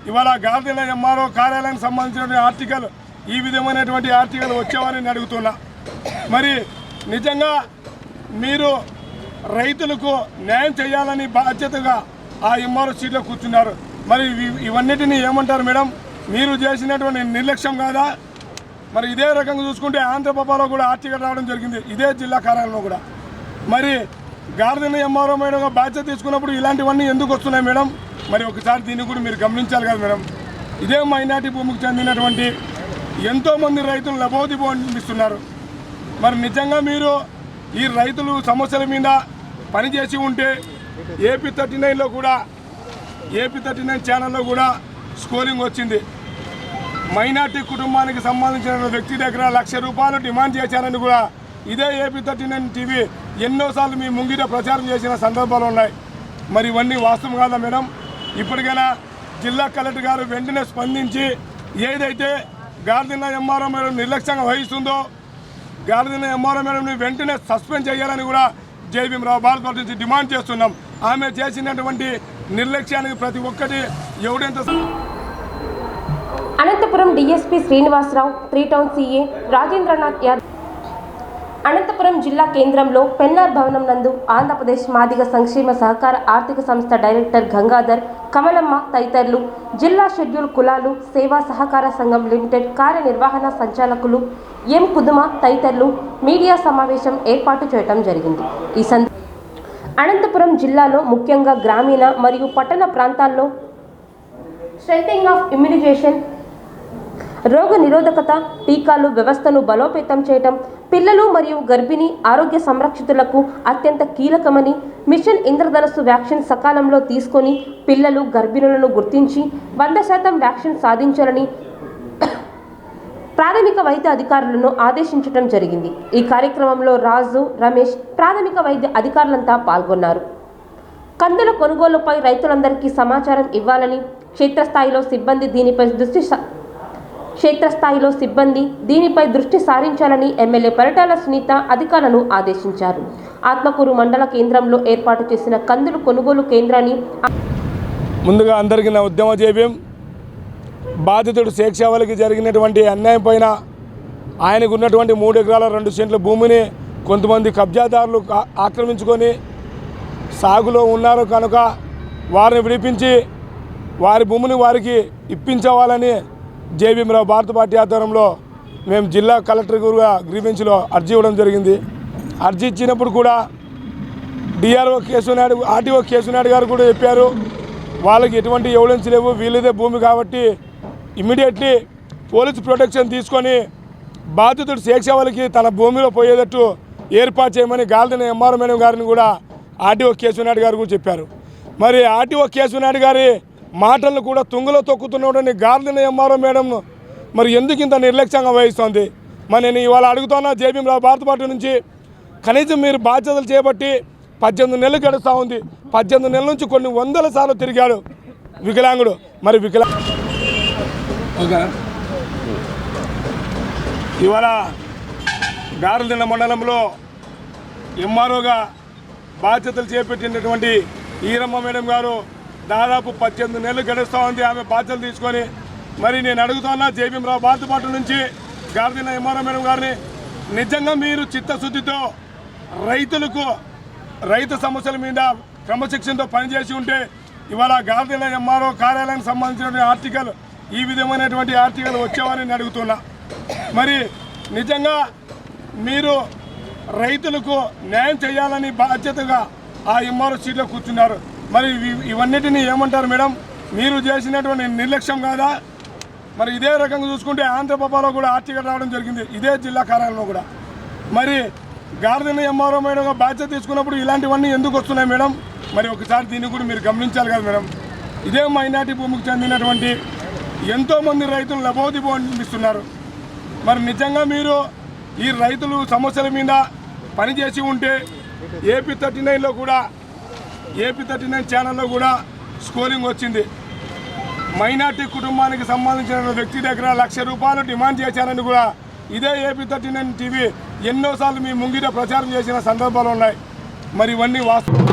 ఇవాళ గార్లదిన్న ఎంఆర్ఓ కార్యాలయానికి సంబంధించిన ఆర్టికల్ ఈ విధమైనటువంటి ఆర్టికల్ వచ్చేవారని అడుగుతున్నా. మరి నిజంగా మీరు రైతులకు న్యాయం చేయాలని బాధ్యతగా ఆ ఎంఆర్ఓ సీట్లో కూర్చున్నారు. మరి ఇవన్నిటిని ఏమంటారు మేడం? మీరు చేసినటువంటి నిర్లక్ష్యం కాదా? మరి ఇదే రకంగా చూసుకుంటే ఆంధ్రప్రభలో కూడా ఆర్టికల్ రావడం జరిగింది, ఇదే జిల్లా కార్యాలయంలో కూడా. మరి గార్లదిన్న ఎంఆర్ఓ మేడం బాధ్యత తీసుకున్నప్పుడు ఇలాంటివన్నీ ఎందుకు వస్తున్నాయి మేడం? మరి ఒకసారి దీన్ని కూడా మీరు గమనించాలి కదా మేడం. ఇదే మైనార్టీ భూమికి చెందినటువంటి ఎంతోమంది రైతులు లబోదిబో అనిపిస్తున్నారు. మరి నిజంగా మీరు ఈ రైతులు సమస్యల మీద పనిచేసి ఉంటే ఏపీ 39 ఛానల్లో కూడా స్కోరింగ్ వచ్చింది. మైనార్టీ కుటుంబానికి సంబంధించిన వ్యక్తి దగ్గర ₹1,00,000 డిమాండ్ చేశారని కూడా ఇదే ఏపీ 39 టీవీ ఎన్నోసార్లు మీ ముంగిట ప్రచారం చేసిన సందర్భాలు ఉన్నాయి. మరి ఇవన్నీ వాస్తవం కాదా మేడం? ఇప్పటికైనా జిల్లా కలెక్టర్ గారు వెంటనే స్పందించి ఏదైతే గార్లదిన్న ఎంఆర్ఓ మేడం నిర్లక్ష్యంగా వహిస్తుందో గార్లదిన్న ఎంఆర్ఓ మేడంని వెంటనే సస్పెండ్ చేయాలని కూడా జేబీఎం భారత పార్టీ నుంచి డిమాండ్ చేస్తున్నాం. ఆమె చేసినటువంటి నిర్లక్ష్యానికి ప్రతి ఒక్కటి ఎవడెంత. Anantapuram DSP Srinivasarao, 3 town CA Rajendranath Yadav Anantapuram జిల్లా కేంద్రంలో పెన్నార్ భవనం నందు ఆంధ్రప్రదేశ్ మాదిగ సంక్షేమ సహకార ఆర్థిక సంస్థ డైరెక్టర్ గంగాధర్, కమలమ్మ తదితరులు, జిల్లా షెడ్యూల్ కులాలు సేవా సహకార సంఘం లిమిటెడ్ కార్యనిర్వహణ సంచాలకులు ఎం కుదుమ తదితరులు మీడియా సమావేశం ఏర్పాటు చేయడం జరిగింది. ఈ అనంతపురం జిల్లాలో ముఖ్యంగా గ్రామీణ మరియు పట్టణ ప్రాంతాల్లో స్ట్రెంథనింగ్ ఆఫ్ ఇమ్యునైజేషన్, రోగ నిరోధకత టీకాలు వ్యవస్థను బలోపేతం చేయటం, పిల్లలు మరియు గర్భిణీ ఆరోగ్య సంరక్షితులకు అత్యంత కీలకమని, మిషన్ ఇంద్రధనస్సు వ్యాక్సిన్ సకాలంలో తీసుకొని పిల్లలు గర్భిణులను గుర్తించి 100% వ్యాక్సిన్ సాధించాలని ప్రాథమిక వైద్య అధికారులను ఆదేశించడం జరిగింది. ఈ కార్యక్రమంలో రాజు, రమేష్ ప్రాథమిక వైద్య అధికారులంతా పాల్గొన్నారు. కందుల కొనుగోలుపై రైతులందరికీ సమాచారం ఇవ్వాలని, క్షేత్రస్థాయిలో సిబ్బంది దీనిపై దృష్టి సారించాలని ఎమ్మెల్యే పరిటాల సునీత అధికారులను ఆదేశించారు. ఆత్మకూరు మండల కేంద్రంలో ఏర్పాటు చేసిన కందులు కొనుగోలు కేంద్రాన్ని ముందుగా అందరికీ నా ఉద్యమ జేబీఎం. బాధితుడు శేషావళికి జరిగినటువంటి అన్యాయం పైన ఆయనకు ఉన్నటువంటి 3 ఎకరాల 2 సెంట్ల భూమిని కొంతమంది కబ్జాదారులు ఆక్రమించుకొని సాగులో ఉన్నారు కనుక వారిని విడిపించి వారి భూమిని వారికి ఇప్పించవాలని జేబీఎం భారత పార్టీ ఆధ్వర్యంలో మేము జిల్లా కలెక్టర్ గారుగా గ్రీవెన్స్లో అర్జీ ఇవ్వడం జరిగింది. అర్జీ ఇచ్చినప్పుడు కూడా డిఆర్ఓ కేశవనాయుడు ఆర్టీఓ కేశవనాయుడు గారు కూడా చెప్పారు వాళ్ళకి ఎటువంటి ఎవిడెన్స్ లేవు, వీళ్ళదే భూమి కాబట్టి ఇమ్మీడియట్లీ పోలీసు ప్రొటెక్షన్ తీసుకొని బాధితుడు శేషావళికి తన భూమిలో పోయేటట్టు ఏర్పాటు చేయమని గాల్దిన ఎంఆర్ఓ మేడం గారిని కూడా ఆర్టీఓ కేశవనాయుడు గారు కూడా చెప్పారు. మరి ఆర్టీఓ కేశవనాయుడు గారి మాటలను కూడా తుంగలో తొక్కుతున్నటువంటి గాల్దిన ఎంఆర్ఓ మేడం మరి ఎందుకు ఇంత నిర్లక్ష్యంగా వహిస్తోంది? మరి నేను ఇవాళ అడుగుతున్నా జేబీఎం భారత పార్టీ నుంచి, కనీసం మీరు బాధ్యతలు చేపట్టి 18 నెలలు గడుస్తూ ఉంది. 18 నెలల నుంచి కొన్ని వందల సార్లు తిరిగాడు వికలాంగుడు. మరి ఇవాళ గార్లదిన్న మండలంలో ఎంఆర్ఓగా బాధ్యతలు చేపట్టినటువంటి ఈరమ్మ మేడం గారు దాదాపు 18 నెలలు గడుస్తూ ఉంది ఆమె బాధ్యతలు తీసుకొని. మరి నేను అడుగుతున్నా జేబీఎం భారత పార్టీ నుంచి గార్లదిన్న ఎంఆర్ఓ మేడం గారిని, నిజంగా మీరు చిత్తశుద్ధితో రైతు సమస్యల మీద క్రమశిక్షణతో పనిచేసి ఉంటే ఇవాళ గార్డెన్ల ఎంఆర్ఓ కార్యాలయానికి సంబంధించిన ఆర్టికల్ ఈ విధమైనటువంటి ఆర్టికల్ వచ్చేవారని అడుగుతున్నా. మరి నిజంగా మీరు రైతులకు న్యాయం చేయాలని బాధ్యతగా ఆ ఎంఆర్ఓ సీట్లో కూర్చున్నారు. మరి ఇవన్నిటిని ఏమంటారు మేడం? మీరు చేసినటువంటి నిర్లక్ష్యం కాదా? మరి ఇదే రకంగా చూసుకుంటే ఆంధ్రప్రభలో కూడా ఆర్టికల్ రావడం జరిగింది, ఇదే జిల్లా కార్యాలయంలో కూడా. మరి గార్డెన్ ఎంఆర్ఓ మేడంగా బాధ్యత తీసుకున్నప్పుడు ఇలాంటివన్నీ ఎందుకు వస్తున్నాయి మేడం? మరి ఒకసారి దీన్ని కూడా మీరు గమనించాలి కదా మేడం. ఇదే మైనార్టీ భూమికి చెందినటువంటి ఎంతోమంది రైతులు లబోదిబోనిస్తున్నారు. మరి నిజంగా మీరు ఈ రైతులు సమస్యల మీద పనిచేసి ఉంటే ఏపీ 39లో కూడా ఏపీ 39 ఛానల్లో కూడా స్కోరింగ్ వచ్చింది. మైనార్టీ కుటుంబానికి సంబంధించిన వ్యక్తి దగ్గర ₹1,00,000 డిమాండ్ చేశారని కూడా ఇదే ఏపీ 39 టీవీ ఎన్నోసార్లు మీ ముంగిట ప్రచారం చేసిన సందర్భాలు ఉన్నాయి. మరి ఇవన్నీ వాస్తవం.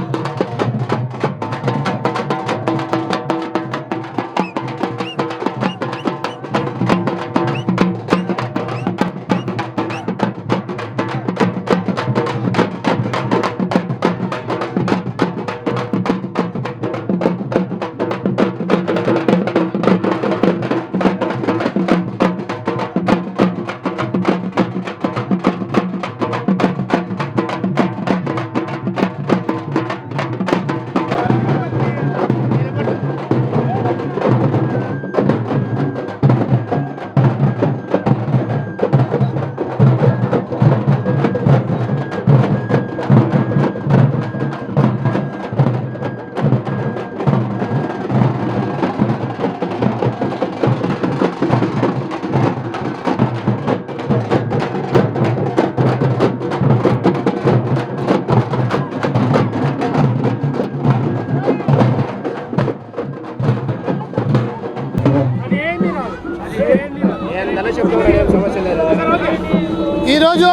ఈరోజు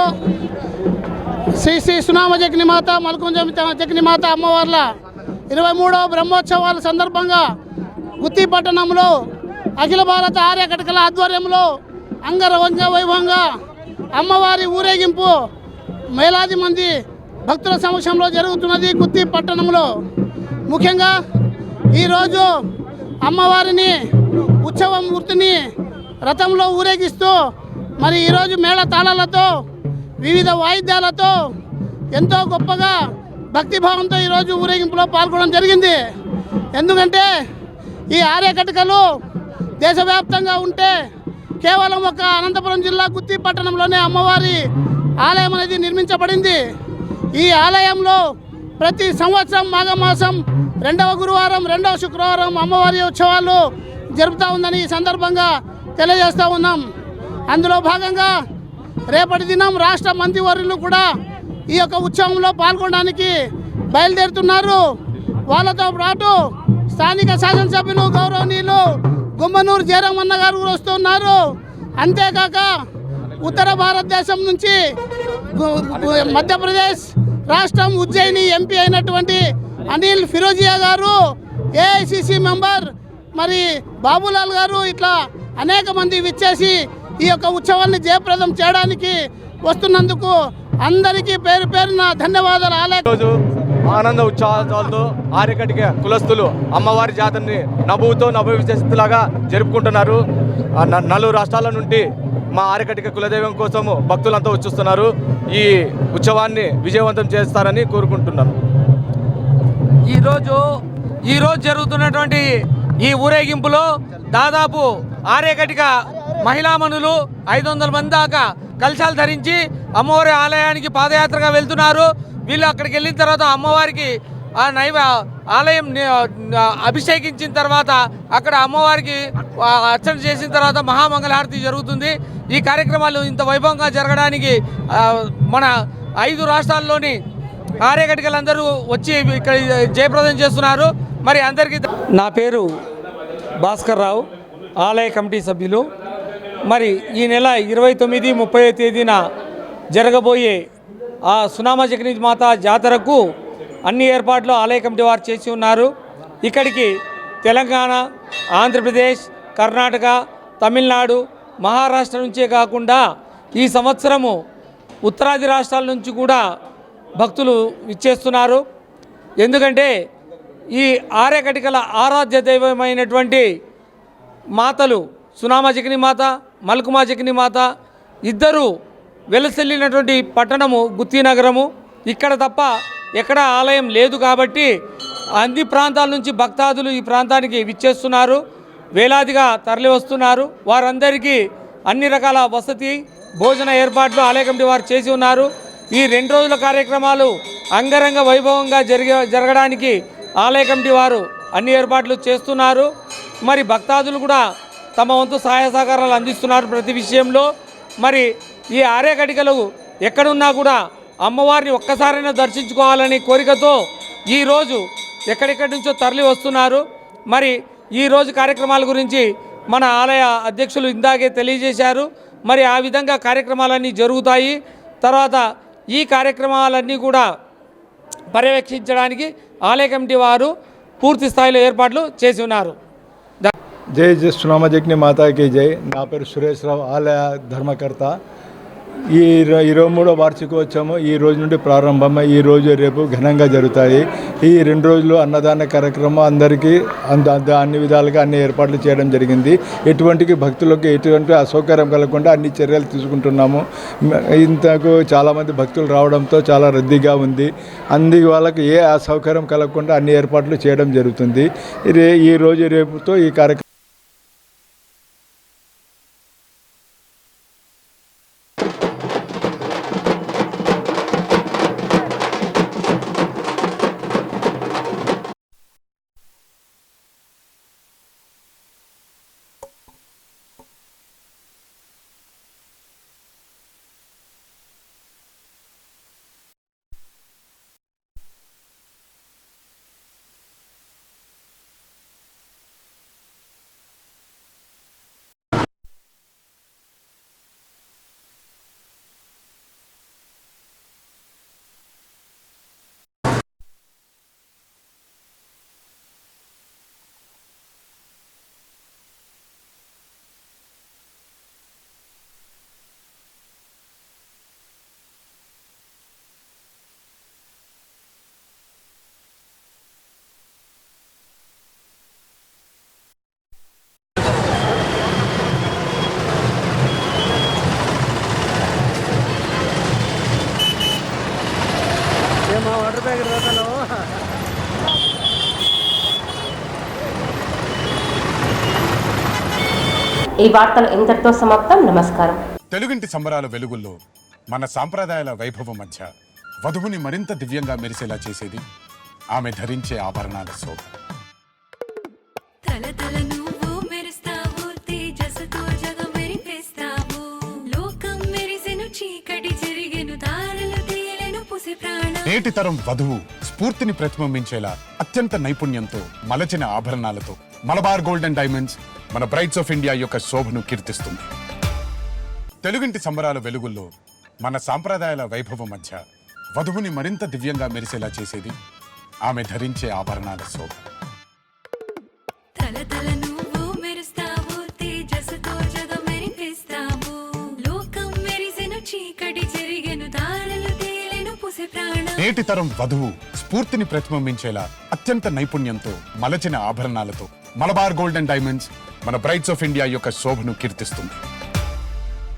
శ్రీ శ్రీ సునామ జగ్నిమాత మల్కుంజ జగ్నిమాత అమ్మవార్ల 23వ బ్రహ్మోత్సవాల సందర్భంగా గుత్తి పట్టణంలో అఖిల భారత ఆర్యకటకల ఆధ్వర్యంలో అంగరంగ వైభవంగా అమ్మవారి ఊరేగింపు వేలాది మంది భక్తుల సమక్షంలో జరుగుతున్నది. గుత్తి పట్టణంలో ముఖ్యంగా ఈరోజు అమ్మవారిని ఉత్సవం మూర్తిని రథంలో ఊరేగిస్తూ మరి ఈరోజు మేళ తాళాలతో వివిధ వాయిద్యాలతో ఎంతో గొప్పగా భక్తిభావంతో ఈరోజు ఊరేగింపులో పాల్గొనడం జరిగింది. ఎందుకంటే ఈ ఆర్యకటకలు దేశవ్యాప్తంగా ఉంటే కేవలం ఒక అనంతపురం జిల్లా గుత్తి పట్టణంలోనే అమ్మవారి ఆలయం అనేది నిర్మించబడింది. ఈ ఆలయంలో ప్రతి సంవత్సరం మాఘమాసం 2వ గురువారం 2వ శుక్రవారం అమ్మవారి ఉత్సవాలు జరుపుతూ ఉందని ఈ సందర్భంగా తెలియజేస్తూ ఉన్నాం. అందులో భాగంగా రేపటి దినం రాష్ట్ర మంత్రివర్యులు కూడా ఈ యొక్క ఉత్సవంలో పాల్గొనడానికి బయలుదేరుతున్నారు. వాళ్ళతో పాటు స్థానిక శాసనసభ్యులు గౌరవనీయులు గుమ్మనూరు జయరామన్న గారు కూడా వస్తున్నారు. అంతేకాక ఉత్తర భారతదేశం నుంచి మధ్యప్రదేశ్ రాష్ట్రం ఉజ్జయిని ఎంపీ అయినటువంటి అనిల్ ఫిరోజియా గారు, ఏఐసిసి మెంబర్ మరి బాబులాల్ గారు, ఇట్లా అనేక మంది విచ్చేసి ఈ యొక్క ఉత్సవాన్ని జయప్రదం చేయడానికి వస్తున్నందుకు అందరికీ పేరు పేరున ధన్యవాదాలు. ఈరోజు ఆనంద ఉత్సాహాలతో ఆర్యకటిక కులస్తులు అమ్మవారి జాతరని నభవిష్యత్తులాగా జరుపుకుంటున్నారు. 4 రాష్ట్రాల నుండి మా ఆర్యకటిక కులదైవం కోసము భక్తులంతా వచ్చేస్తున్నారు. ఈ ఉత్సవాన్ని విజయవంతం చేస్తారని కోరుకుంటున్నాను. ఈరోజు జరుగుతున్నటువంటి ఈ ఊరేగింపులో దాదాపు ఆర్యకటిక మహిళామణులు 500 మంది దాకా కలశాలు ధరించి అమ్మవారి ఆలయానికి పాదయాత్రగా వెళ్తున్నారు. వీళ్ళు అక్కడికి వెళ్ళిన తర్వాత అమ్మవారికి ఆలయం అభిషేకించిన తర్వాత అక్కడ అమ్మవారికి అర్చన చేసిన తర్వాత మహామంగళహారతి జరుగుతుంది. ఈ కార్యక్రమాలు ఇంత వైభవంగా జరగడానికి మన 5 రాష్ట్రాల్లోని ఆర్యకటికలందరూ వచ్చి ఇక్కడ జయప్రదం చేస్తున్నారు. మరి అందరికీ నా పేరు భాస్కర్ రావు, ఆలయ కమిటీ సభ్యులు. మరి ఈ నెల 29, 30 తేదీన జరగబోయే ఆ సునామ జగనీజ్ మాత జాతరకు అన్ని ఏర్పాట్లు ఆలయ కమిటీ వారు చేసి ఉన్నారు. ఇక్కడికి తెలంగాణ, ఆంధ్రప్రదేశ్, కర్ణాటక, తమిళనాడు, మహారాష్ట్ర నుంచే కాకుండా ఈ సంవత్సరము ఉత్తరాది రాష్ట్రాల నుంచి కూడా భక్తులు ఇచ్చేస్తున్నారు. ఎందుకంటే ఈ ఆర్యకటికల ఆరాధ్య దైవమైనటువంటి మాతలు సునామా జకిని మాత, మల్కుమా జకిని మాత ఇద్దరు వెలసెల్లినటువంటి పట్టణము గుత్తి నగరము. ఇక్కడ తప్ప ఎక్కడ ఆలయం లేదు కాబట్టి అన్ని ప్రాంతాల నుంచి భక్తాదులు ఈ ప్రాంతానికి విచ్చేస్తున్నారు, వేలాదిగా తరలి వస్తున్నారు. వారందరికీ అన్ని రకాల వసతి భోజన ఏర్పాట్లు ఆలయ కమిటీ వారు చేసి ఉన్నారు. ఈ 2 రోజుల కార్యక్రమాలు అంగరంగ వైభవంగా జరగడానికి ఆలయ కమిటీ వారు అన్ని ఏర్పాట్లు చేస్తున్నారు. మరి భక్తాదులు కూడా తమ వంతు సహాయ సహకారాలు అందిస్తున్నారు ప్రతి విషయంలో. మరి ఈ ఆర్యకటికలు ఎక్కడున్నా కూడా అమ్మవారిని ఒక్కసారైనా దర్శించుకోవాలని కోరికతో ఈరోజు ఎక్కడెక్కడి నుంచో తరలి వస్తున్నారు. మరి ఈరోజు కార్యక్రమాల గురించి మన ఆలయ అధ్యక్షులు ఇందాకే తెలియజేశారు. మరి ఆ విధంగా కార్యక్రమాలన్నీ జరుగుతాయి. తర్వాత ఈ కార్యక్రమాలన్నీ కూడా పర్యవేక్షించడానికి ఆలయ కమిటీ వారు పూర్తి స్థాయిలో ఏర్పాట్లు చేసి ఉన్నారు. జై జై సునామా జకిని మాతాకి జై. నా పేరు సురేష్ రావు, ఆలయ ధర్మకర్త. ఈ 23వ వార్షికోత్సవం ఈ రోజు నుండి ప్రారంభమై ఈ రోజు రేపు ఘనంగా జరుగుతాయి. ఈ 2 రోజులు అన్నదాన కార్యక్రమం అందరికీ అన్ని విధాలుగా అన్ని ఏర్పాట్లు చేయడం జరిగింది. ఎటువంటి భక్తులకు ఎటువంటి అసౌకర్యం కలగకుండా అన్ని చర్యలు తీసుకుంటున్నాము. ఇంతకు చాలామంది భక్తులు రావడంతో చాలా రద్దీగా ఉంది. వాళ్ళకి ఏ అసౌకర్యం కలగకుండా అన్ని ఏర్పాట్లు చేయడం జరుగుతుంది. ఈ రోజు రేపుతో ఈ కార్యక్రమం ఈ వార్తలు ఇంతటితో సమాప్తం. నమస్కారం. తెలుగింటి సంబరాల వెలుగుల్లో మన సాంప్రదాయాల వైభవం మధ్య వధువుని మరింత దివ్యంగా మెరిసేలా చేసేది ఆమె ధరించే ఆభరణాల శోభ. నేటి తరం వధువు స్ఫూర్తిని ప్రతిబింబించేలా అత్యంత నైపుణ్యంతో మలచిన ఆభరణాలతో మలబార్ గోల్డెన్ డైమండ్స్ మన బ్రైట్స్ ఆఫ్ ఇండియా యొక్క శోభను కీర్తిస్తుంది. తెలుగింటి సంబరాల వెలుగుల్లో మన సాంప్రదాయాల వైభవం మధ్య వధువుని మరింత దివ్యంగా మెరిసేలా చేసేది ఆమె ధరించే ఆభరణాల శోభ. నేటి తరం వధువు స్ఫూర్తిని ప్రతిబింబించేలా అత్యంత నైపుణ్యంతో మలచిన ఆభరణాలతో మలబార్ గోల్డెన్ డైమండ్స్ మన బ్రైట్స్ ఆఫ్ ఇండియా యొక్క శోభను కీర్తిస్తుంది.